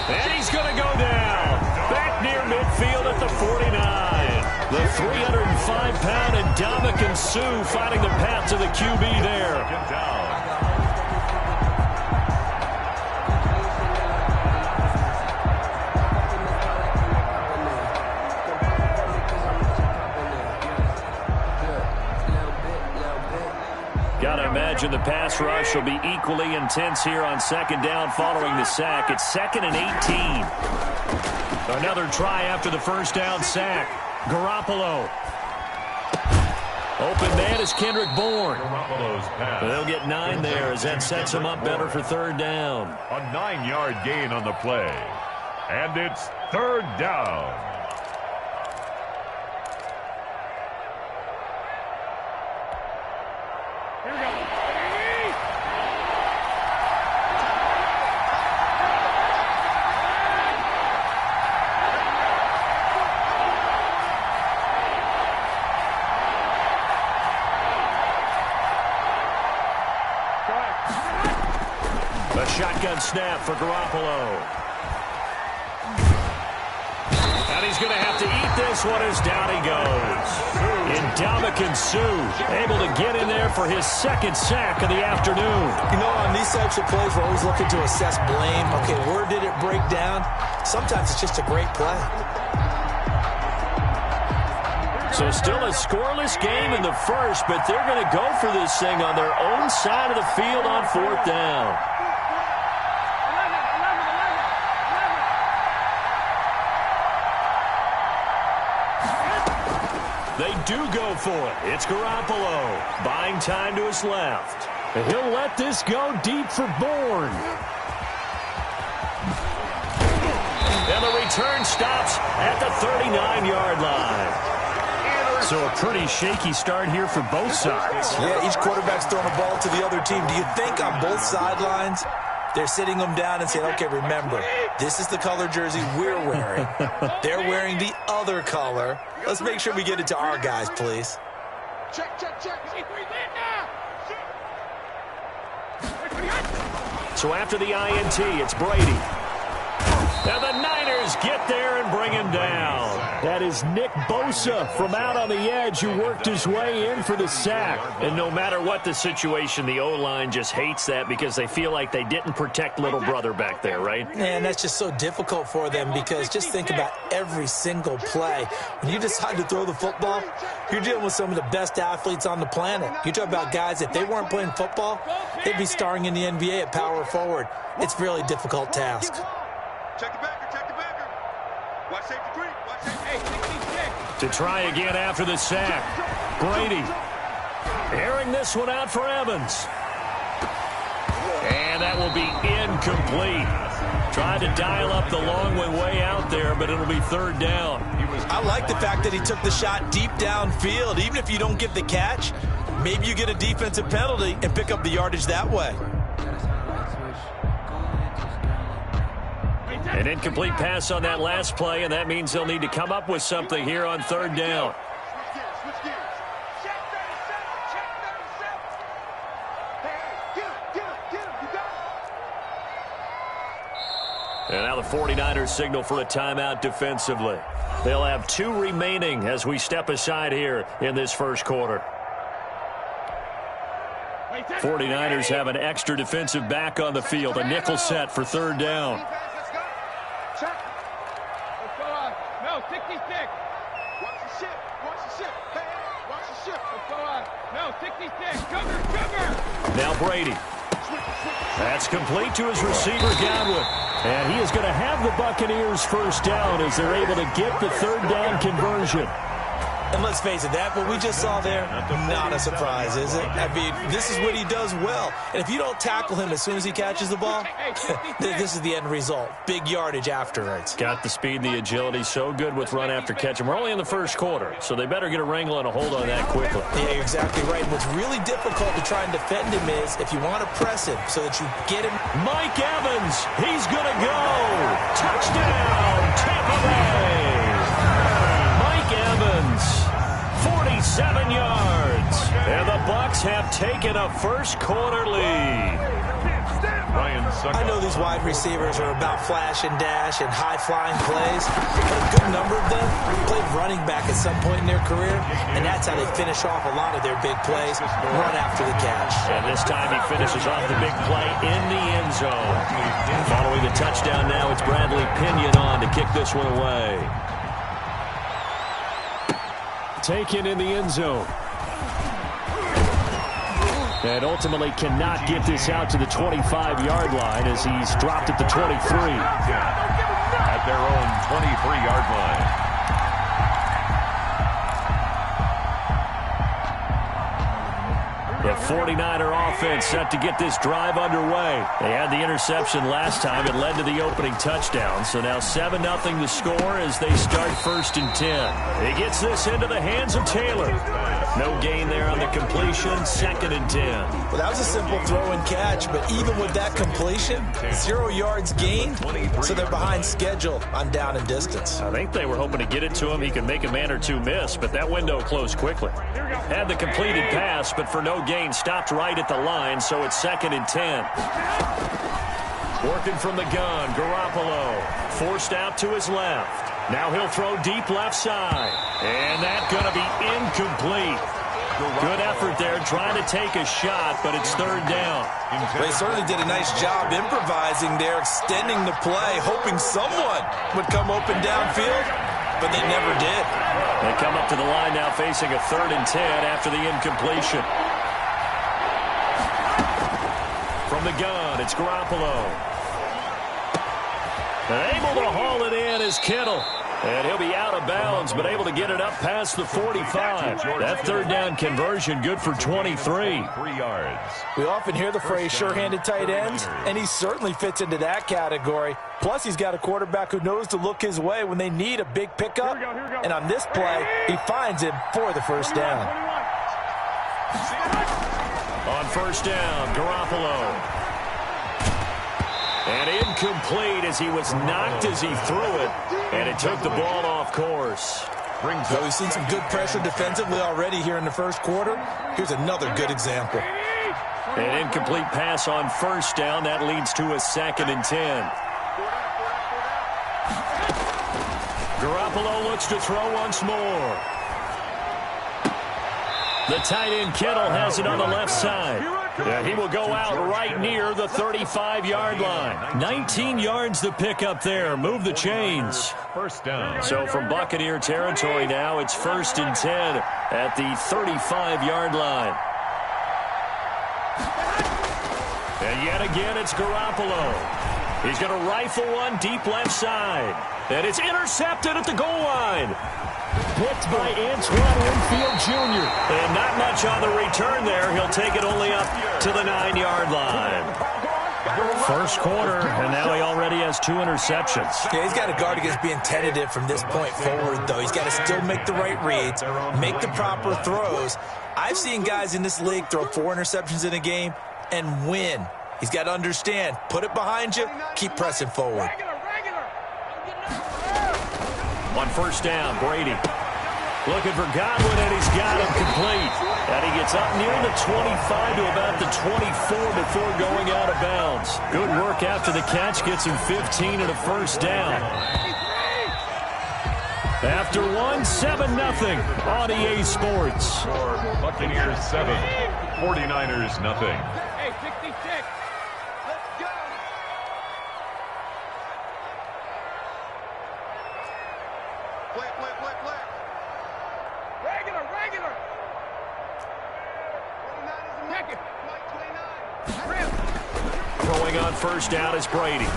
And he's going to go down. Back near midfield at the 49. The 305-pound Ndamukong Suh finding the path to the QB there. Second down. Got to imagine the pass rush will be equally intense here on second down following the sack. It's 2nd and 18. Another try after the first down sack. Garoppolo. Open man is Kendrick Bourne. Garoppolo's pass. They'll get 9 there as that sets him up better for third down. A 9-yard gain on the play. And it's third down. A shotgun snap for Garoppolo. And he's going to have to eat this one as down he goes. Ndamukong Suh able to get in there for his second sack of the afternoon. You know, on these types of plays, we're always looking to assess blame. Okay, where did it break down? Sometimes it's just a great play. So still a scoreless game in the first, but they're going to go for this thing on their own side of the field on fourth down. They do go for it. It's Garoppolo buying time to his left. And he'll let this go deep for Bourne. And the return stops at the 39-yard line. So a pretty shaky start here for both sides. Yeah, each quarterback's throwing a ball to the other team. Do you think on both sidelines they're sitting them down and saying, okay, remember, this is the color jersey we're wearing. They're wearing the other color. Let's make sure we get it to our guys, please. Check. So after the INT, it's Brady. Now the Niners get there and bring him down. That is Nick Bosa from out on the edge who worked his way in for the sack. And no matter what the situation, the O-line just hates that because they feel like they didn't protect little brother back there, right? And that's just so difficult for them because just think about every single play. When you decide to throw the football, you're dealing with some of the best athletes on the planet. You talk about guys, if they weren't playing football, they'd be starring in the NBA at power forward. It's a really difficult task. Check the backer. Watch safety 3. Watch safety. To try again after the sack. Brady airing this one out for Evans. And that will be incomplete. Tried to dial up the long way out there, but it'll be third down. I like the fact that he took the shot deep downfield. Even if you don't get the catch, maybe you get a defensive penalty and pick up the yardage that way. An incomplete pass on that last play, and that means they'll need to come up with something here on third down. Switch gears. Check 37. Hey, get him. You got it. And now the 49ers signal for a timeout defensively. They'll have 2 remaining as we step aside here in this first quarter. 49ers have an extra defensive back on the field, a nickel set for third down. Check. Let's go on. No, 66. Watch the ship. Hey, watch the ship. Let's go on. No, 66. Cover. Now Brady. That's complete to his receiver, Godwin. And he is going to have the Buccaneers first down as they're able to get the third down conversion. And let's face it, what we just saw there, not a surprise, is it? I mean, this is what he does well. And if you don't tackle him as soon as he catches the ball, this is the end result. Big yardage afterwards. Got the speed, the agility, so good with run after catch. And we're only in the first quarter, so they better get a wrangle and a hold on that quickly. Yeah, you're exactly right. What's really difficult to try and defend him is if you want to press him so that you get him. Mike Evans, he's going to go. Touchdown, Tampa Bay. Mike Evans, 47 yards. And the Bucs have taken a first quarter lead. I know these wide receivers are about flash and dash and high-flying plays, but a good number of them played running back at some point in their career, and that's how they finish off a lot of their big plays, run after the catch. And this time he finishes off the big play in the end zone. Following the touchdown now, it's Bradley Pinion on to kick this one away. Taken in the end zone. And ultimately cannot get this out to the 25-yard line as he's dropped at the 23. At their own 23-yard line. The 49er offense set to get this drive underway. They had the interception last time. It led to the opening touchdown. So now 7-0 the score as they start 1st and 10. He gets this into the hands of Taylor. No gain there on the completion. 2nd and 10. Well, that was a simple throw and catch, but even with that completion, 0 yards gained, so they're behind schedule on down and distance. I think they were hoping to get it to him. He could make a man or two miss, but that window closed quickly. Had the completed pass, but for no gain, stopped right at the line, so it's 2nd and 10. Working from the gun, Garoppolo forced out to his left. Now he'll throw deep left side, and that's going to be incomplete. Good effort there, trying to take a shot, but it's 3rd down. They certainly did a nice job improvising there, extending the play, hoping someone would come open downfield, but they never did. They come up to the line now facing a 3rd and 10 after the incompletion. From the gun, it's Garoppolo. And able to haul it in is Kittle. And he'll be out of bounds, but able to get it up past the 45. That 3rd down conversion good for 23. 3 yards. We often hear the phrase sure-handed tight ends, and he certainly fits into that category. Plus, he's got a quarterback who knows to look his way when they need a big pickup. And on this play, he finds him for the 1st down. On 1st down, Garoppolo. And incomplete as he was knocked as he threw it. And it took the ball off course. So we've seen some good pressure defensively already here in the 1st quarter. Here's another good example. An incomplete pass on 1st down. That leads to a 2nd and 10. Garoppolo looks to throw once more. The tight end Kittle has it on the left side. Yeah, he will go out right near the 35-yard line. 19 yards to pick up there. Move the chains. 1st down. So from Buccaneer territory now, it's 1st and 10 at the 35-yard line. And yet again, it's Garoppolo. He's going to rifle one deep left side. And it's intercepted at the goal line. Picked by Antoine Winfield Jr. And not much on the return there. He'll take it only up to the 9-yard line. 1st quarter, and now he already has 2 interceptions. Yeah, he's got to guard against being tentative from this point forward, though. He's got to still make the right reads, make the proper throws. I've seen guys in this league throw 4 interceptions in a game and win. He's got to understand, put it behind you, keep pressing forward. On 1st down, Brady looking for Godwin, and he's got him complete. And he gets up near the 25 to about the 24 before going out of bounds. Good work after the catch, gets him 15 and a 1st down. After 7-0 on EA Sports. Buccaneers 7, 49ers nothing. Hey, 66. Let's go. Play. Regular. 49ers Check it. Mike 29. Throwing on 1st down is Brady.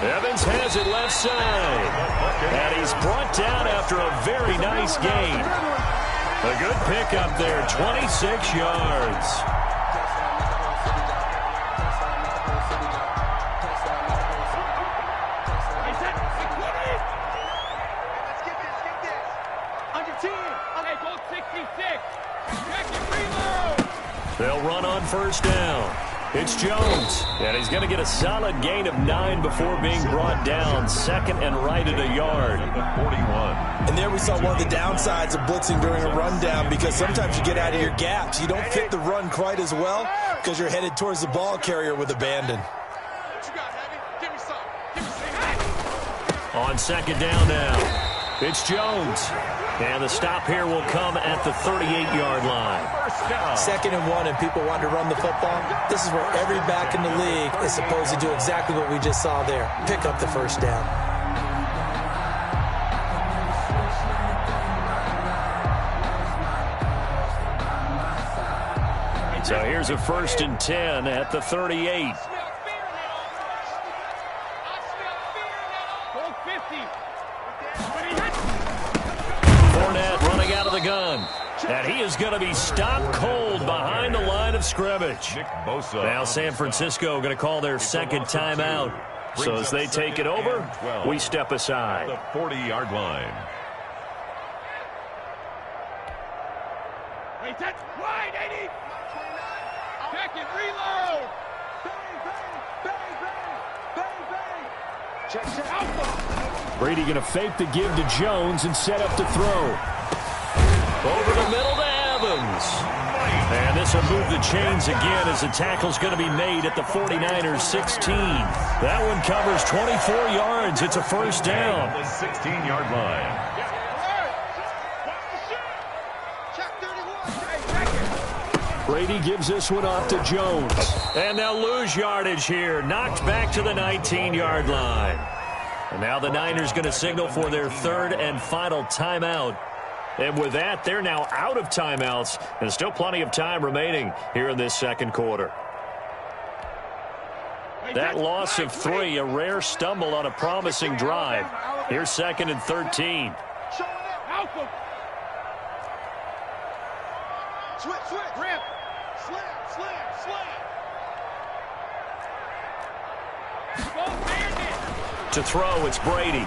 Evans has it left side. And he's brought down after a very nice gain. A good pickup there, 26 yards. They'll run on first down. It's Jones, and he's going to get a solid gain of 9 before being brought down. Second and right at a yard. 41. And there we saw one of the downsides of blitzing during a rundown, because sometimes you get out of your gaps. You don't fit the run quite as well because you're headed towards the ball carrier with abandon. On second down now, it's Jones. And the stop here will come at the 38-yard line. 2nd and 1, and people want to run the football. This is where every back in the league is supposed to do exactly what we just saw there. Pick up the first down. So here's a 1st and 10 at the 38. Fournette running out of the gun. And he is going to be stopped cold behind the line of scrimmage. Now San Francisco going to call their second timeout. So as they take it over, we step aside. The 40-yard line. Wide, 80. Check it, reload. Brady going to fake the give to Jones and set up to throw. Over the middle to Evans. And this will move the chains again as the tackle's going to be made at the 49ers 16. That one covers 24 yards. It's a first down. The 16-yard line. Brady gives this one off to Jones. And they'll lose yardage here. Knocked back to the 19-yard line. And now the Niners going to signal for their 3rd and final timeout. And with that, they're now out of timeouts. And still plenty of time remaining here in this second quarter. That loss of 3, a rare stumble on a promising drive. Here's 2nd and 13. Switch, rip, slam. To throw, it's Brady.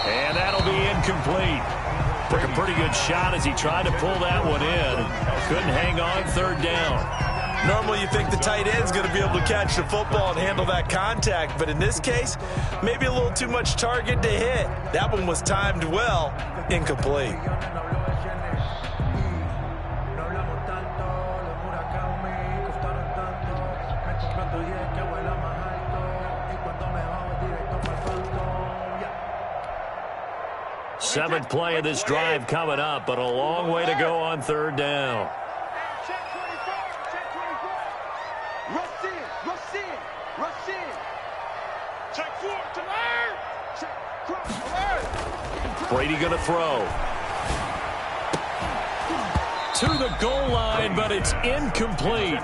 And that'll be incomplete. Took a pretty good shot as he tried to pull that one in. Couldn't hang on 3rd down. Normally you think the tight end's going to be able to catch the football and handle that contact, but in this case, maybe a little too much target to hit. That one was timed well, incomplete. Seventh play of this drive coming up, but a long way to go on 3rd down. Check 24. Rush in. Check 4, to learn. Check, cross, alert. Brady going to throw. To the goal line, but it's incomplete.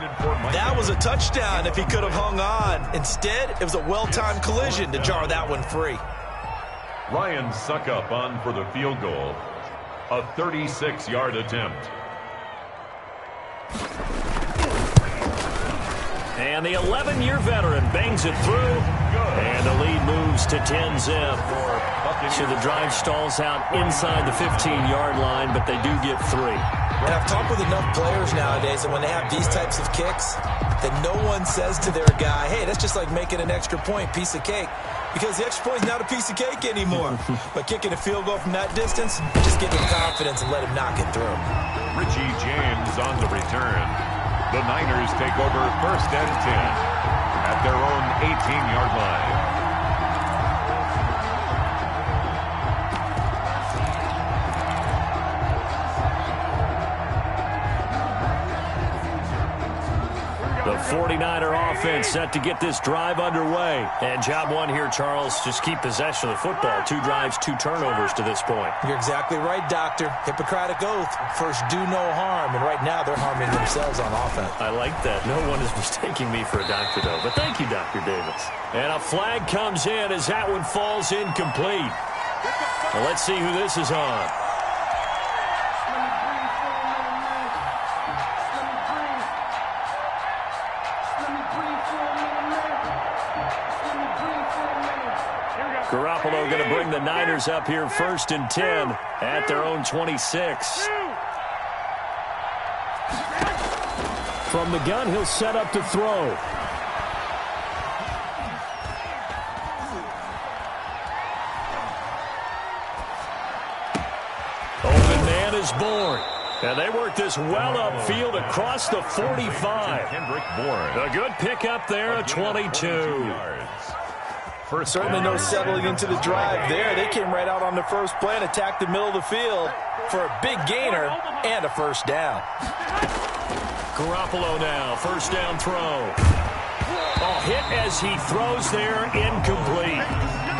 That was a touchdown if he could have hung on. Instead, it was a well-timed collision to jar that one free. Ryan Suckup on for the field goal. A 36-yard attempt. And the 11-year veteran bangs it through. And the lead moves to 10-zip. So the drive stalls out inside the 15-yard line, but they do get 3. And I've talked with enough players nowadays that when they have these types of kicks, that no one says to their guy, hey, that's just like making an extra point, piece of cake. Because the extra point is not a piece of cake anymore. But kicking a field goal from that distance, just give him confidence and let him knock it through. Richie James on the return. The Niners take over 1st and 10 at their own 18-yard line. The 49er offense set to get this drive underway. And job one here, Charles, just keep possession of the football. 2 drives, 2 turnovers to this point. You're exactly right, Doctor. Hippocratic oath. First, do no harm. And right now, they're harming themselves on offense. I like that. No one is mistaking me for a doctor, though. But thank you, Dr. Davis. And a flag comes in as that one falls incomplete. Well, let's see who this is on. Garoppolo going to bring the Niners up here 1st and 10 at their own 26. From the gun, he'll set up to throw. Open man is Bourne. And they work this well upfield across the 45. Kendrick Bourne. A good pickup there at 22. Certainly no settling into the drive there. They came right out on the first play and attacked the middle of the field for a big gainer and a first down. Garoppolo now, 1st down throw. Oh, hit as he throws there, incomplete.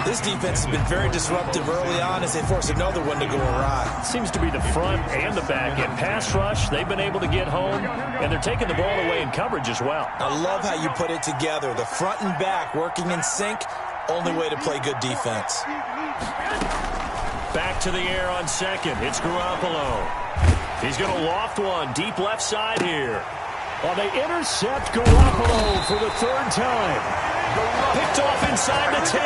This defense has been very disruptive early on as they force another one to go awry. Seems to be the front and the back end. Pass rush, they've been able to get home, and they're taking the ball away in coverage as well. I love how you put it together. The front and back working in sync. Only way to play good defense. Back to the air on 2nd. It's Garoppolo. He's going to loft one deep left side here. Well, they intercept Garoppolo for the 3rd time. Picked off inside the 10.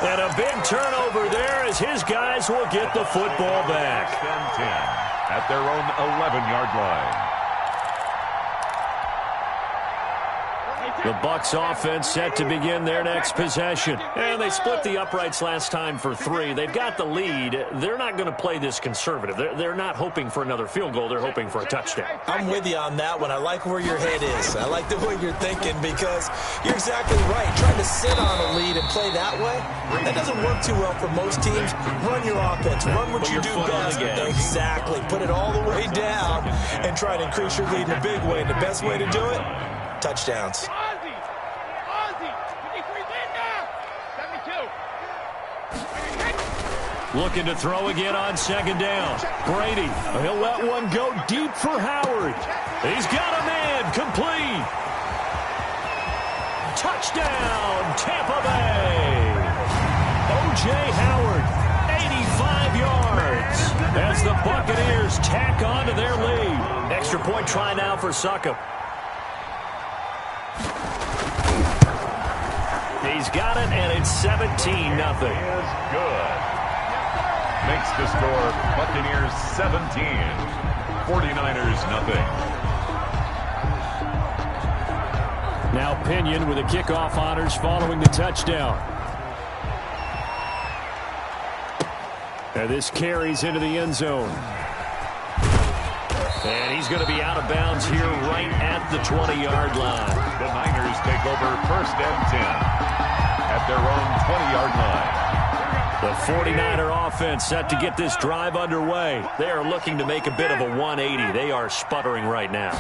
And a big turnover there as his guys will get the football back. 10 at their own 11-yard line. The Bucs offense set to begin their next possession. And they split the uprights last time for 3. They've got the lead. They're not going to play this conservative. They're not hoping for another field goal. They're hoping for a touchdown. I'm with you on that one. I like where your head is. I like the way you're thinking because you're exactly right. Trying to sit on a lead and play that way, that doesn't work too well for most teams. Run your offense. Run what you do best. Exactly. Put it all the way down and try to increase your lead in a big way. And the best way to do it, touchdowns. Looking to throw again on 2nd down. Brady, he'll let one go deep for Howard. He's got a man, complete. Touchdown, Tampa Bay. O.J. Howard, 85 yards. As the Buccaneers tack on to their lead. Extra point try now for Succop. He's got it, and it's 17-0. Is good. Makes the score Buccaneers 17, 49ers nothing. Now Pinion with the kickoff honors following the touchdown. And this carries into the end zone. And he's going to be out of bounds here right at the 20-yard line. The Niners take over 1st and 10 at their own 20-yard line. The 49er offense set to get this drive underway. They are looking to make a bit of a 180. They are sputtering right now.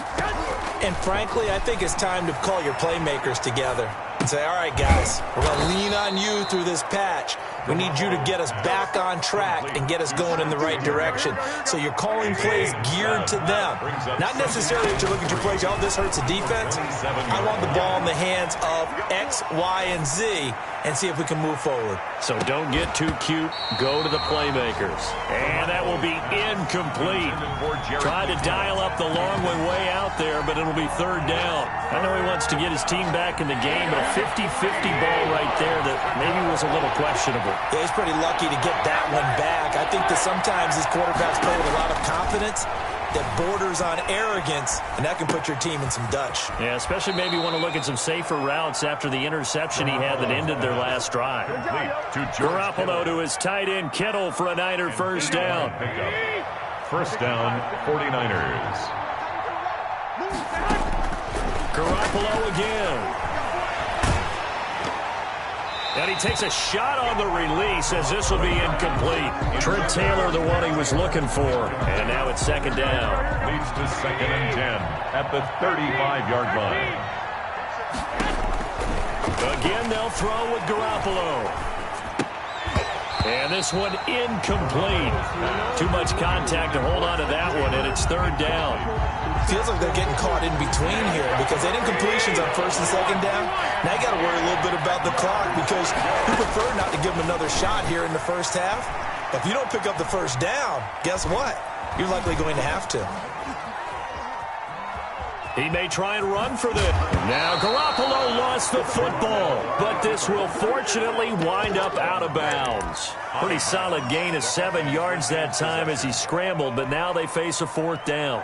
And frankly, I think it's time to call your playmakers together and say, all right, guys, we're going to lean on you through this patch. We need you to get us back on track and get us going in the right direction. So you're calling plays geared to them. Not necessarily that you look at your plays, oh, this hurts the defense. I want the ball in the hands of X, Y, and Z and see if we can move forward. So don't get too cute. Go to the playmakers. And that will be incomplete. Tried to dial up the long one way out there, but it'll be 3rd down. I know he wants to get his team back in the game, but a 50-50 ball right there that maybe was a little questionable. Yeah, he's pretty lucky to get that one back. I think that sometimes these quarterbacks play with a lot of confidence that borders on arrogance, and that can put your team in some Dutch. Yeah, especially maybe want to look at some safer routes after the interception he had that ended their last drive. Garoppolo to his tight end Kittle for a Niner 1st down. 1st down, 49ers. Garoppolo again. And he takes a shot on the release as this will be incomplete. Trent Taylor, the one he was looking for. And now it's 2nd down. Leads to 2nd and 10 at the 35-yard line. Again, they'll throw with Garoppolo. And this one incomplete. Too much contact to hold on to that one, and it's third down. Feels like they're getting caught in between here because they did incompletions on first and second down. Now you got to worry a little bit about the clock because you prefer not to give them another shot here in the first half. But if you don't pick up the first down, guess what? You're likely going to have to. He may try and run for this. Now Garoppolo lost the football, but this will fortunately wind up out of bounds. Pretty solid gain of 7 yards that time as he scrambled, but now they face a fourth down.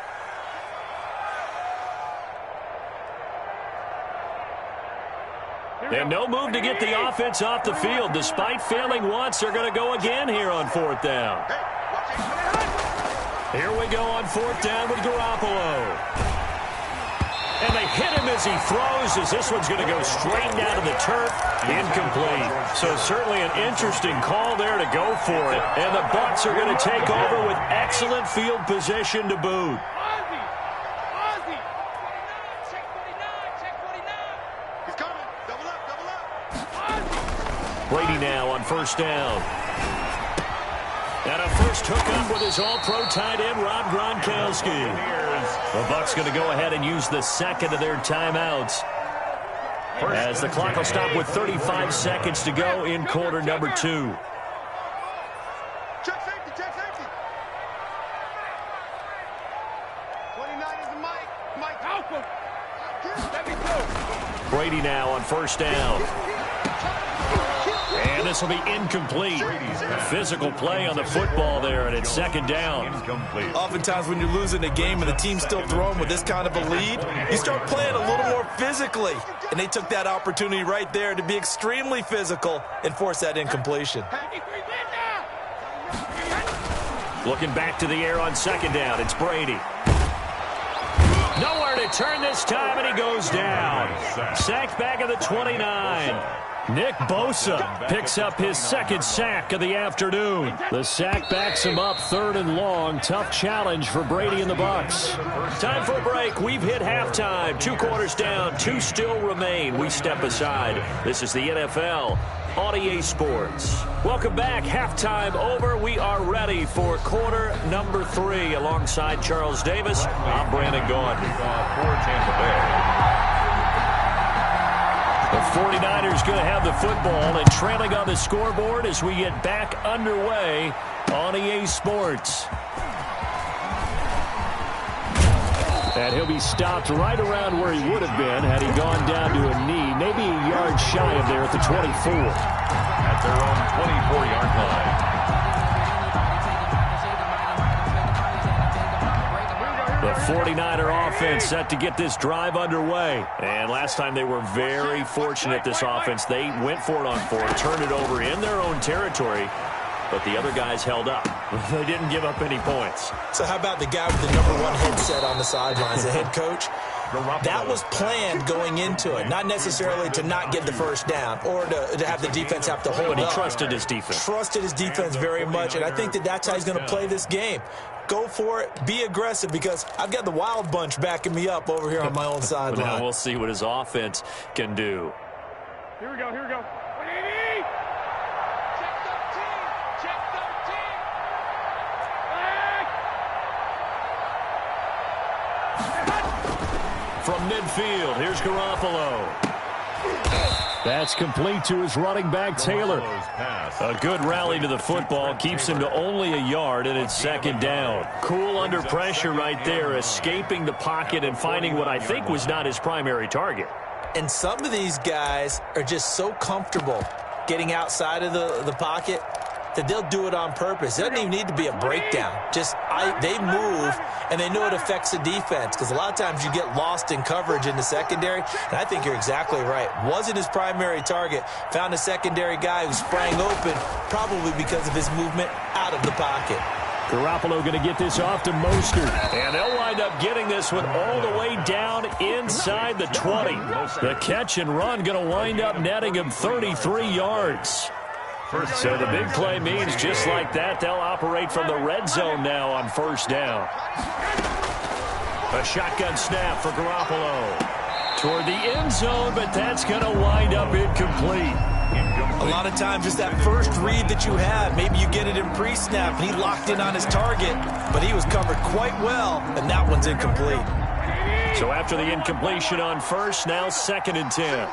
And no move to get the offense off the field. Despite failing once, they're going to go again here on fourth down. Here we go on fourth down with Garoppolo. And they hit him as he throws, as this one's going to go straight down to the turf. Incomplete. So certainly an interesting call there to go for it. And the Bucs are going to take over with excellent field position to boot. Brady now on first down. And a first hookup with his all-pro tight end, Rob Gronkowski. The Bucs going to go ahead and use the second of their timeouts as the clock will stop with 35 seconds to go in quarter number 2. Check safety, check safety. 29 is the Mike Malcolm. Brady now on first down. And this will be incomplete. Physical play on the football there, and it's second down. Incomplete. Oftentimes when you're losing a game and the team's still throwing with this kind of a lead, you start playing a little more physically. And they took that opportunity right there to be extremely physical and force that incompletion. Looking back to the air on second down, it's Brady. Nowhere to turn this time, and he goes down. Sacked back at the 29. Nick Bosa picks up his second sack of the afternoon. The sack backs him up third and long. Tough challenge for Brady and the Bucs. Time for a break. We've hit halftime. 2 quarters down. 2 still remain. We step aside. This is the NFL on EA Sports. Welcome back. Halftime over. We are ready for quarter number 3. Alongside Charles Davis, I'm Brandon Gaudin. For Tampa Bay. The 49ers going to have the football and trailing on the scoreboard as we get back underway on EA Sports. And he'll be stopped right around where he would have been had he gone down to a knee, maybe a yard shy of there at the 24. At their own 24-yard line. The 49er offense set to get this drive underway. And last time they were very fortunate, this offense. They went for it on 4, turned it over in their own territory, but the other guys held up. They didn't give up any points. So how about the guy with the #1 headset on the sidelines, the head coach? That was planned going into it, not necessarily to not get the first down or to have the defense have to hold up. But he trusted his defense. Trusted his defense very much, and I think that's how he's going to play this game. Go for it. Be aggressive because I've got the Wild Bunch backing me up over here on my own sideline. Now we'll see what his offense can do. Here we go, here we go. From midfield, here's Garoppolo. That's complete to his running back, Taylor. A good rally to the football keeps him to only a yard, and it's second down. Cool under pressure right there, escaping the pocket and finding what I think was not his primary target. And some of these guys are just so comfortable getting outside of the pocket that they'll do it on purpose. It doesn't even need to be a breakdown. Just they move, and they know it affects the defense because a lot of times you get lost in coverage in the secondary, and I think you're exactly right. Wasn't his primary target. Found a secondary guy who sprang open, probably because of his movement out of the pocket. Garoppolo going to get this off to Mostert. And they'll wind up getting this one all the way down inside the 20. The catch and run going to wind up netting him 33 yards. So the big play means just like that, they'll operate from the red zone now on first down. A shotgun snap for Garoppolo. toward the end zone, but that's going to wind up incomplete. A lot of times it's that first read that you have. Maybe you get it in pre-snap, and he locked in on his target, but he was covered quite well, and that one's incomplete. So after the incompletion on first, now 2nd and 10.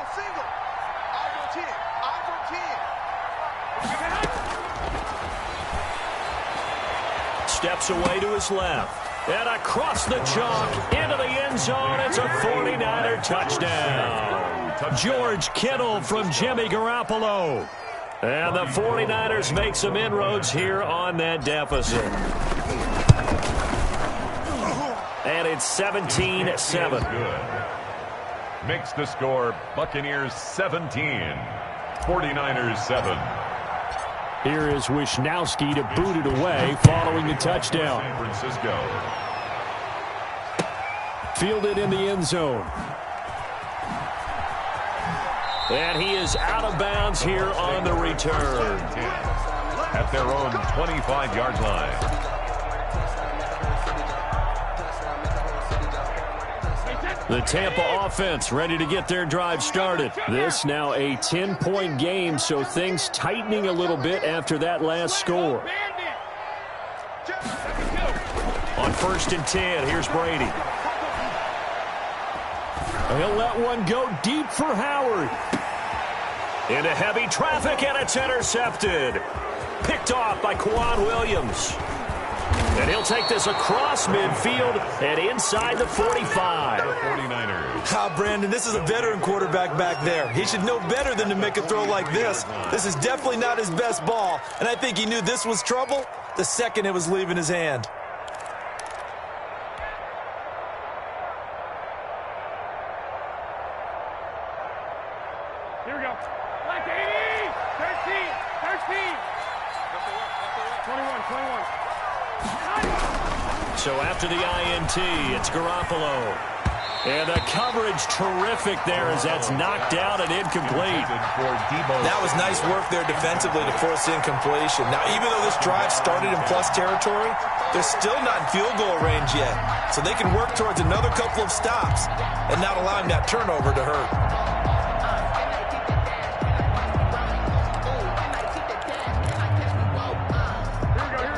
Steps away to his left. And across the chalk, into the end zone, it's a 49er touchdown. George Kittle from Jimmy Garoppolo. And the 49ers make some inroads here on that deficit. And it's 17-7. Good. Makes the score Buccaneers 17, 49ers 7. Here is Wisnowski to boot it away following the touchdown. San Francisco. Fielded in the end zone. And he is out of bounds here on the return. At their own 25-yard line. The Tampa offense ready to get their drive started. This now a 10-point game, so things tightening a little bit after that last score. On 1st and 10, here's Brady. He'll let one go deep for Howard. Into heavy traffic, and it's intercepted. Picked off by Kwan Williams. And he'll take this across midfield and inside the 45. 49ers. Brandon, this is a veteran quarterback back there. He should know better than to make a throw like this. This is definitely not his best ball, and I think he knew this was trouble the second it was leaving his hand. Here we go. Like 80, 13, 21, 21. So after the INT, it's Garoppolo. And the coverage terrific there as that's knocked out and incomplete. That was nice work there defensively to force the incompletion. Now, even though this drive started in plus territory, they're still not in field goal range yet. So they can work towards another couple of stops and not allowing that turnover to hurt.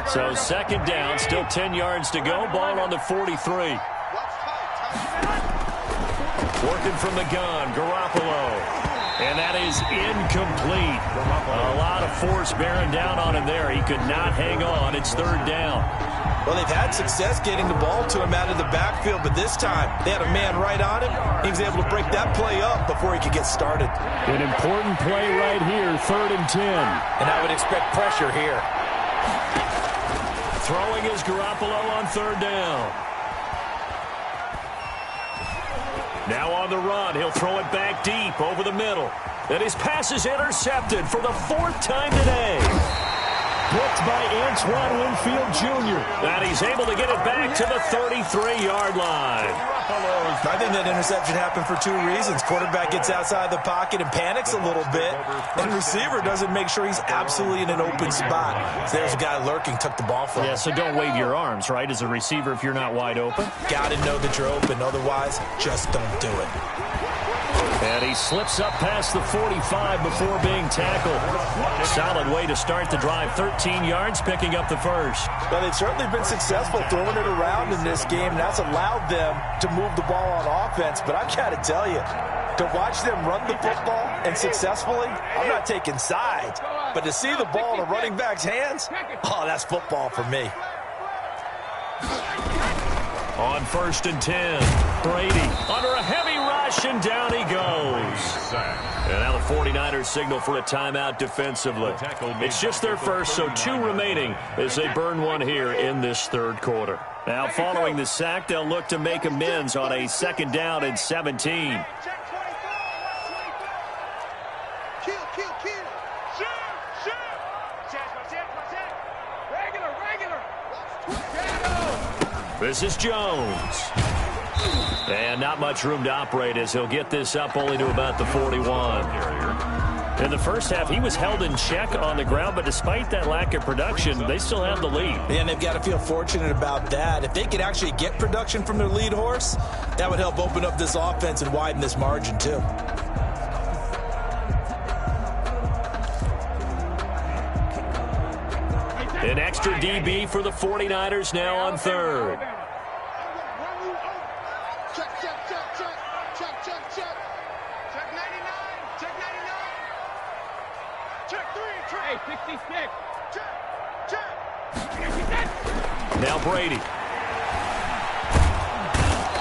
So 2nd down, still 10 yards to go. Ball on the 43. Working from the gun, Garoppolo. And that is incomplete. A lot of force bearing down on him there. He could not hang on. It's 3rd down. Well, they've had success getting the ball to him out of the backfield, but this time they had a man right on him. He was able to break that play up before he could get started. An important play right here, 3rd and 10. And I would expect pressure here. Throwing is Garoppolo on 3rd down. Now on the run, he'll throw it back deep over the middle. And his pass is intercepted for the 4th time today. Blocked by Antoine Winfield Jr. And he's able to get it back to the 33-yard line. I think that interception happened for 2 reasons. Quarterback gets outside the pocket and panics a little bit, and receiver doesn't make sure he's absolutely in an open spot. So there's a guy lurking, took the ball from him. Yeah, so don't wave your arms, right, as a receiver if you're not wide open. Got to know that you're open. Otherwise, just don't do it. And he slips up past the 45 before being tackled. Solid way to start the drive. 13 yards, picking up the first. Well, they've certainly been successful throwing it around in this game, and that's allowed them to move the ball on offense. But I've got to tell you, to watch them run the football and successfully, I'm not taking sides. But to see the ball in a running back's hands, oh, that's football for me. On 1st and 10, Brady under a heavy rush, and down he goes. And now the 49ers signal for a timeout defensively. It's just their first, so 2 remaining as they burn one here in this 3rd quarter. Now following the sack, they'll look to make amends on a 2nd down and 17. This is Jones. And not much room to operate as he'll get this up only to about the 41. In the first half, he was held in check on the ground, but despite that lack of production, they still have the lead. And they've got to feel fortunate about that. If they could actually get production from their lead horse, that would help open up this offense and widen this margin too. An extra DB for the 49ers now on third. Check, check, check, check. Check, check, check. Check 99. Check 99. Check 3. Check. Hey, 66. Check, check. Now Brady.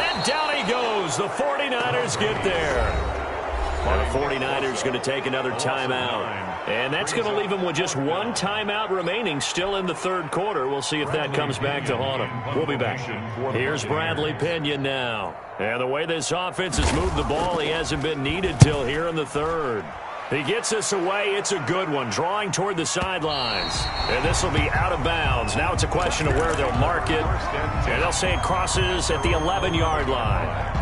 And down he goes. The 49ers get there. Well, the 49ers going to take another timeout. And that's going to leave them with just one timeout remaining still in the third quarter. We'll see if that comes back to haunt them. We'll be back. Here's Bradley Pinion now. And the way this offense has moved the ball, he hasn't been needed till here in the third. He gets this away. It's a good one, drawing toward the sidelines. And this will be out of bounds. Now it's a question of where they'll mark it. And they'll say it crosses at the 11-yard line.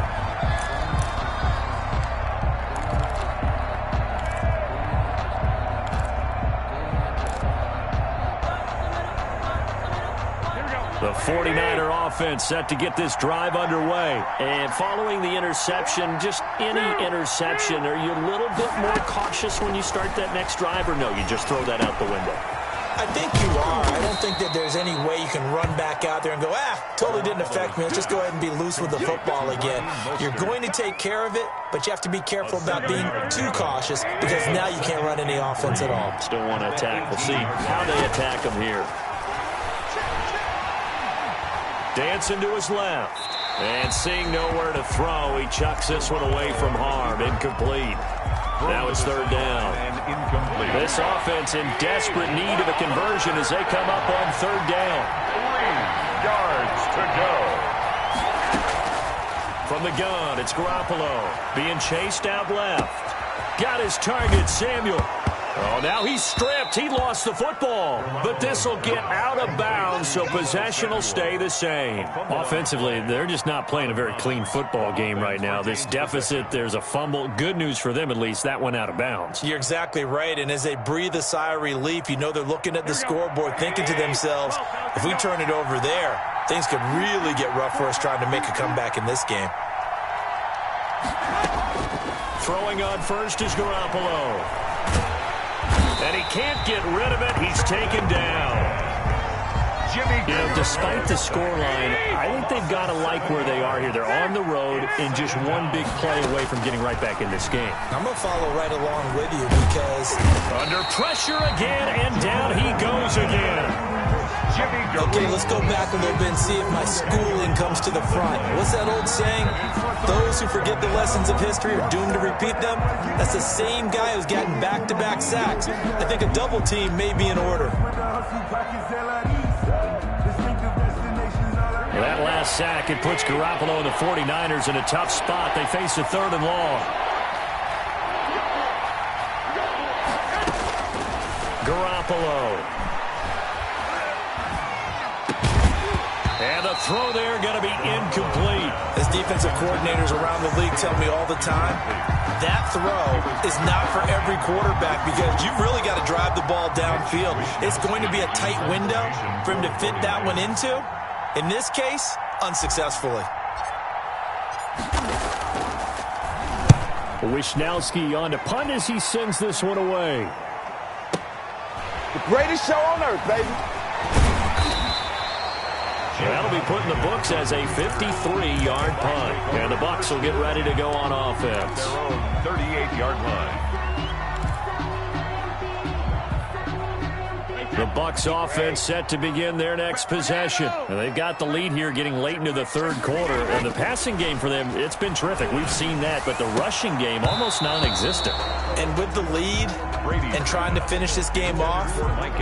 The 49er offense set to get this drive underway. And following the interception, just any interception, are you a little bit more cautious when you start that next drive, or no, you just throw that out the window? I think you are. I don't think that there's any way you can run back out there and go, totally didn't affect me. Let's just go ahead and be loose with the football again. You're going to take care of it, but you have to be careful about being too cautious because now you can't run any offense at all. Still want to attack. We'll see how they attack them here. Dancing to his left. And seeing nowhere to throw, he chucks this one away from harm. Incomplete. Now it's third down. This offense in desperate need of a conversion as they come up on third down. 3 yards to go. From the gun, it's Garoppolo being chased out left. Got his target, Samuel. Oh, now he's stripped. He lost the football. But this will get out of bounds, so possession will stay the same. Offensively, they're just not playing a very clean football game right now. This deficit, there's a fumble. Good news for them, at least. That went out of bounds. You're exactly right. And as they breathe a sigh of relief, you know they're looking at the scoreboard, thinking to themselves, if we turn it over there, things could really get rough for us trying to make a comeback in this game. Throwing on first is Garoppolo. And he can't get rid of it. He's taken down. Despite the scoreline, I think they've got to like where they are here. They're on the road and just one big play away from getting right back in this game. I'm going to follow right along with you because... Under pressure again, and down he goes again. Okay, let's go back a little bit and see if my schooling comes to the front. What's that old saying? Those who forget the lessons of history are doomed to repeat them. That's the same guy who's gotten back-to-back sacks. I think a double team may be in order. Well, that last sack, it puts Garoppolo and the 49ers in a tough spot. They face a 3rd and long. Garoppolo. And the throw there going to be incomplete. As defensive coordinators around the league tell me all the time, that throw is not for every quarterback because you've really got to drive the ball downfield. It's going to be a tight window for him to fit that one into. In this case, unsuccessfully. Wisnowski on to punt as he sends this one away. The greatest show on earth, baby. That'll be put in the books as a 53-yard punt. And the Bucs will get ready to go on offense. Their own 38-yard line. The Bucs offense set to begin their next possession. And they've got the lead here getting late into the third quarter. And the passing game for them, it's been terrific. We've seen that. But the rushing game, almost non-existent. And with the lead and trying to finish this game off,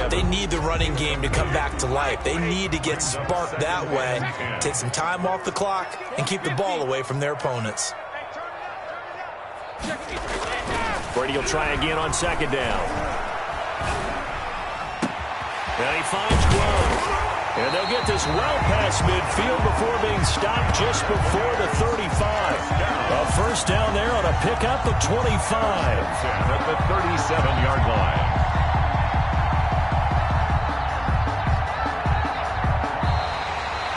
they need the running game to come back to life. They need to get sparked that way, take some time off the clock, and keep the ball away from their opponents. Brady will try again on second down. And he finds Grove. And they'll get this well past midfield before being stopped just before the 35. A first down there on a pickup of 25. At the 7-yard line.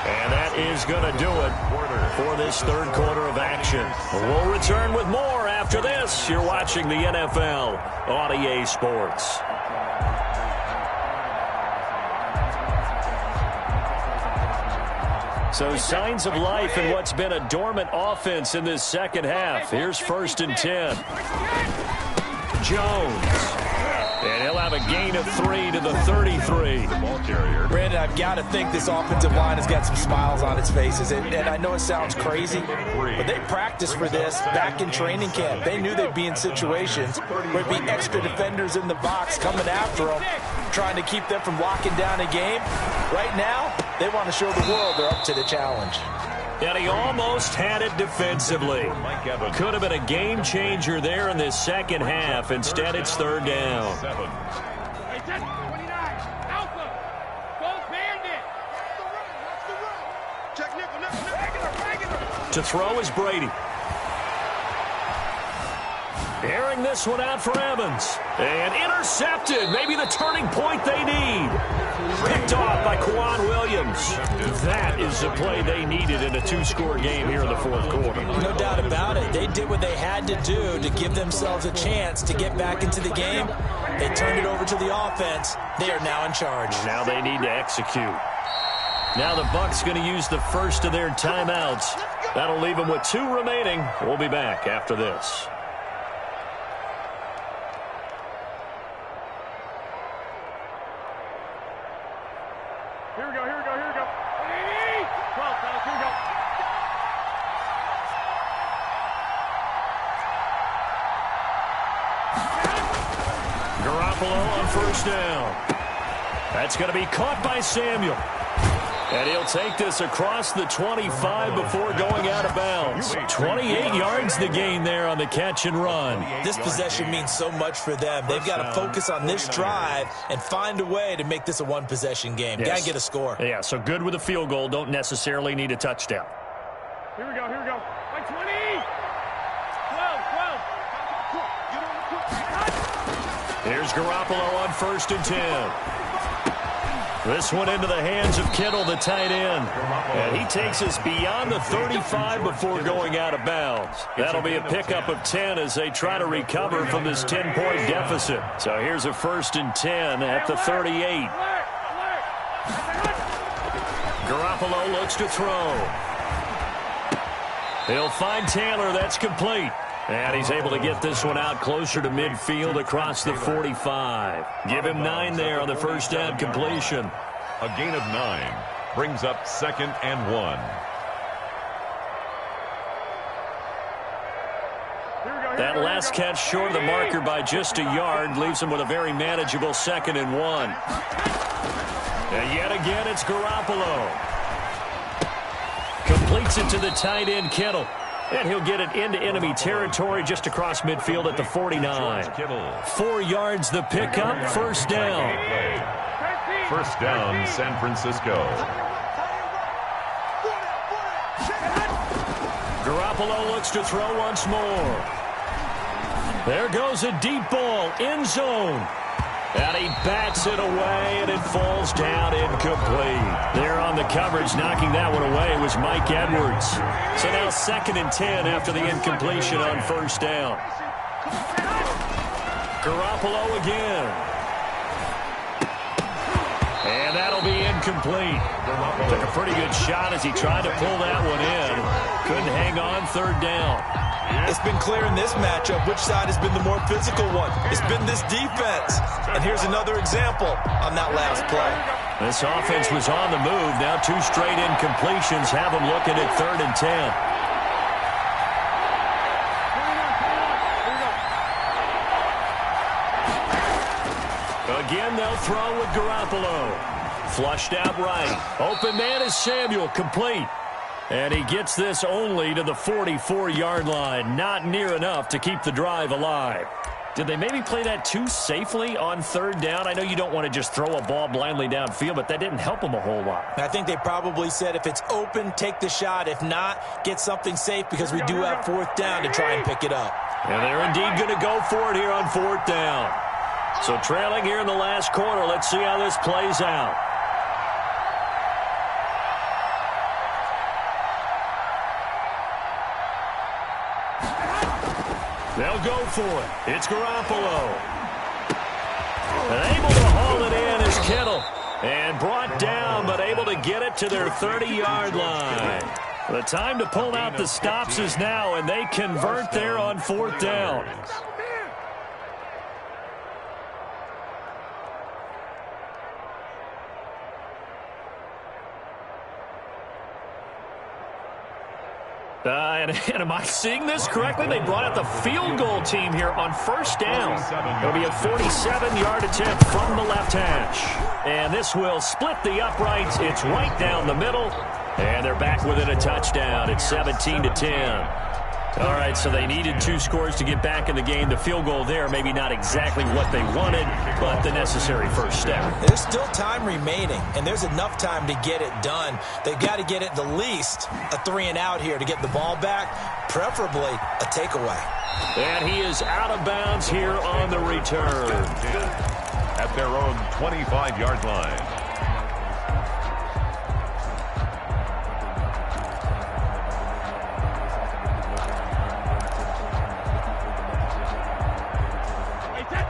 And that is going to do it for this third quarter of action. We'll return with more after this. You're watching the NFL on EA Sports. So signs of life in what's been a dormant offense in this second half. Here's 1st and 10. Jones. And he'll have a gain of 3 to the 33. Ball carrier. Brandon, I've got to think this offensive line has got some smiles on its faces. And I know it sounds crazy, but they practiced for this back in training camp. They knew they'd be in situations where there'd be extra defenders in the box coming after them, trying to keep them from locking down a game. Right now, they want to show the world they're up to the challenge. And he almost had it defensively. Could have been a game changer there in this second half. Instead, it's 3rd down. Hey, 29, Alpha, go bandit. Check nickel. Regular. To throw is Brady. Airing this one out for Evans. And intercepted. Maybe the turning point they need. Picked off by Quan Williams. That is the play they needed in a 2-score game here in the 4th quarter. No doubt about it. They did what they had to do to give themselves a chance to get back into the game. They turned it over to the offense. They are now in charge. Now they need to execute. Now the Bucs going to use the first of their timeouts. That'll leave them with 2 remaining. We'll be back after this. Here we go. 12, fellas, here we go. Garoppolo on 1st down. That's going to be caught by Samuel. And he'll take this across the 25 before going out of bounds. 28 yards the gain there on the catch and run. This possession means so much for them. They've got to focus on this drive and find a way to make this a one-possession game. Yes. Got to get a score. Yeah, so good with a field goal. Don't necessarily need a touchdown. Here we go. Like 20. 12. Here's Garoppolo on 1st and 10. This one into the hands of Kittle, the tight end. And he takes us beyond the 35 before going out of bounds. That'll be a pickup of 10 as they try to recover from this 10-point deficit. So here's a 1st and 10 at the 38. Garoppolo looks to throw. He'll find Taylor. That's complete. And he's able to get this one out closer to midfield across the 45. Give him 9 there on the 1st down completion. A gain of 9 brings up 2nd and 1. That last catch short of the marker by just a yard leaves him with a very manageable 2nd and 1. And yet again, it's Garoppolo. Completes it to the tight end, Kittle. And he'll get it into enemy territory just across midfield at the 49. 4 yards the pickup, 1st down. 1st down, San Francisco. Garoppolo looks to throw once more. There goes a deep ball, end zone. And he bats it away, and it falls down incomplete. There on the coverage, knocking that one away was Mike Edwards. So now 2nd and 10 after the incompletion on 1st down. Garoppolo again. And that'll be incomplete. Took a pretty good shot as he tried to pull that one in. Couldn't hang on, 3rd down. It's been clear in this matchup which side has been the more physical one. It's been this defense. And here's another example on that last play. This offense was on the move. Now 2 straight incompletions have them looking at 3rd and 10. Again, they'll throw with Garoppolo. Flushed out right. Open man is Samuel, complete. And he gets this only to the 44-yard line. Not near enough to keep the drive alive. Did they maybe play that too safely on third down? I know you don't want to just throw a ball blindly downfield, but that didn't help them a whole lot. I think they probably said if it's open, take the shot. If not, get something safe because we do have fourth down to try and pick it up. And they're indeed going to go for it here on fourth down. So trailing here in the last quarter. Let's see how this plays out. They'll go for it. It's Garoppolo. And able to haul it in is Kittle. And brought down, but able to get it to their 30-yard line. The time to pull out the stops is now, and they convert there on fourth down. And am I seeing this correctly? They brought out the field goal team here on first down. It'll be a 47-yard attempt from the left hash. And this will split the uprights. It's right down the middle. And they're back within a touchdown. It's 17-10. All right, so they needed 2 scores to get back in the game. The field goal there, maybe not exactly what they wanted, but the necessary first step. There's still time remaining, and there's enough time to get it done. They've got to get it the least a 3-and-out here to get the ball back, preferably a takeaway. And he is out of bounds here on the return. At their own 25-yard line.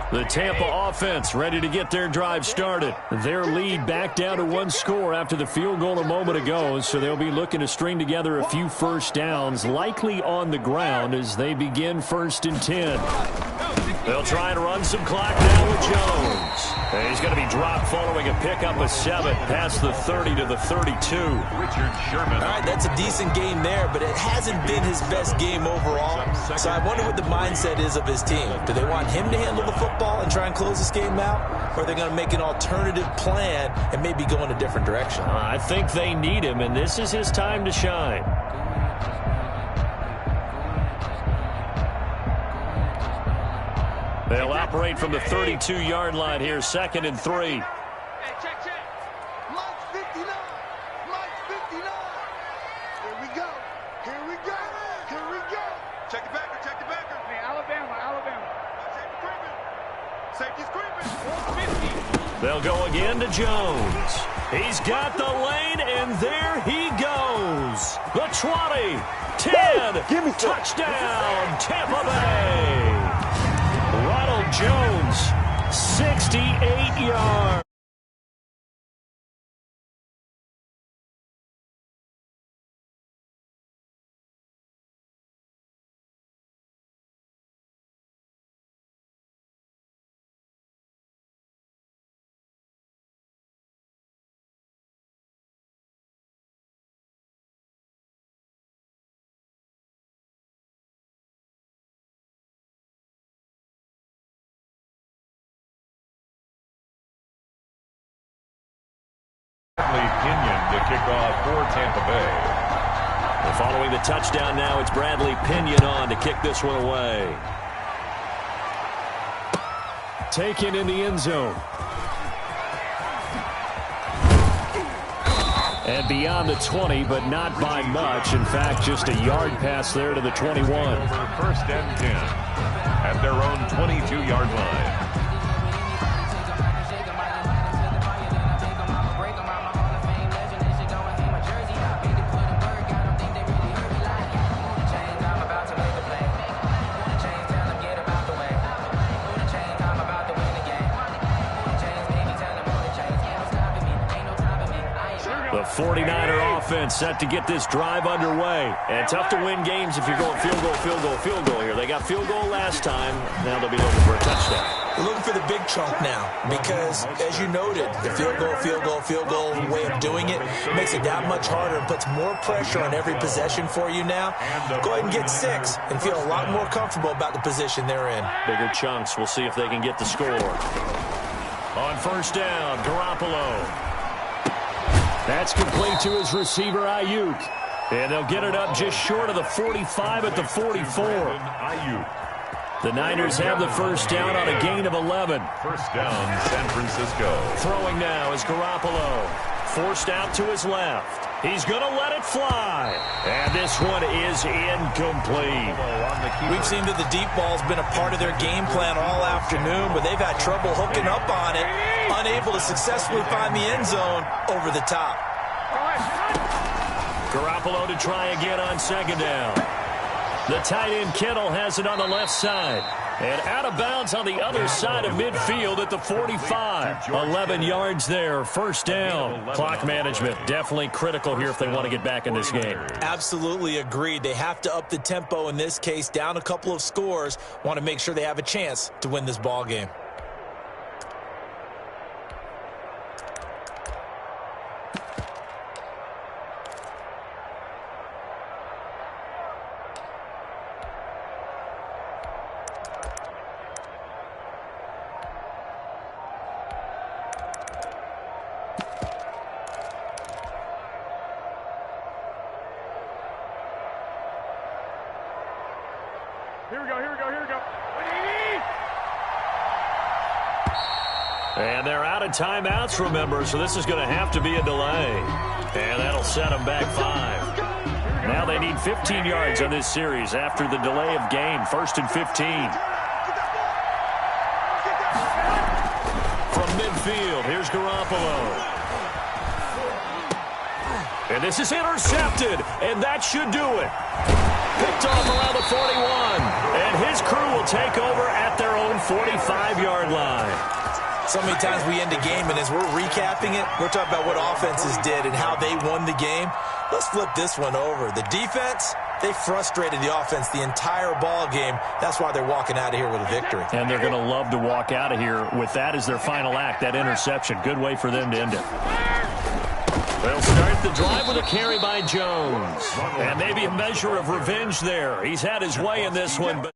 The Tampa offense ready to get their drive started. Their lead back down to 1 score after the field goal a moment ago, so they'll be looking to string together a few first downs, likely on the ground as they begin 1st and 10. They'll try and run some clock now with Jones. And he's going to be dropped following a pickup of 7 past the 30 to the 32. Richard Sherman. All right, that's a decent game there, but it hasn't been his best game overall. So I wonder what the mindset is of his team. Do they want him to handle the football and try and close this game out? Or are they going to make an alternative plan and maybe go in a different direction? I think they need him, and this is his time to shine. They'll operate from the 32-yard line here, 2nd and 3. Hey, check. Mike's 59. Mike's 59. Here we go. Check the backer. Hey, Alabama. Safety's creeping. They'll go again to Jones. He's got the lane, and there he goes. The 20, 10, touchdown, Tampa Bay. Ronald Jones, 68 yards. Pinion to kick off for Tampa Bay. And following the touchdown now, it's Bradley Pinion on to kick this one away. Taken in the end zone. And beyond the 20, but not by much. In fact, just a yard pass there to the 21. Over 1st and 10 at their own 22-yard line. The 49er offense set to get this drive underway. And tough to win games if you're going field goal here. They got field goal last time. Now they'll be looking for a touchdown. They're looking for the big chunk now because, as you noted, the field goal way of doing it makes it that much harder and puts more pressure on every possession for you now. Go ahead and get 6 and feel a lot more comfortable about the position they're in. Bigger chunks. We'll see if they can get the score. On first down, Garoppolo. That's complete to his receiver, Ayuk. And they'll get it up just short of the 45 at the 44. Ayuk. The Niners have the first down on a gain of 11. First down, San Francisco. Throwing now is Garoppolo. Forced out to his left. He's going to let it fly. And this one is incomplete. We've seen that the deep ball's been a part of their game plan all afternoon, but they've had trouble hooking up on it, unable to successfully find the end zone over the top. Garoppolo to try again on second down. The tight end Kittle has it on the left side. And out of bounds on the other side of midfield at the 45. 11 yards there, first down. Clock management definitely critical here if they want to get back in this game. Absolutely agreed. They have to up the tempo in this case, down a couple of scores. Want to make sure they have a chance to win this ball game. Here we go, here we go, here we go. And they're out of timeouts, remember, so this is going to have to be a delay. And that'll set them back 5. Now they need 15 yards on this series after the delay of game. First and 15. From midfield, here's Garoppolo. And this is intercepted, and that should do it. Picked off around the 41, and his crew will take over at their own 45-yard line. So many times we end a game, and as we're recapping it, we're talking about what offenses did and how they won the game. Let's flip this one over. The defense, they frustrated the offense the entire ball game. That's why they're walking out of here with a victory. And they're going to love to walk out of here with that as their final act, that interception. Good way for them to end it. They'll start the drive with a carry by Jones. And maybe a measure of revenge there. He's had his way in this one, but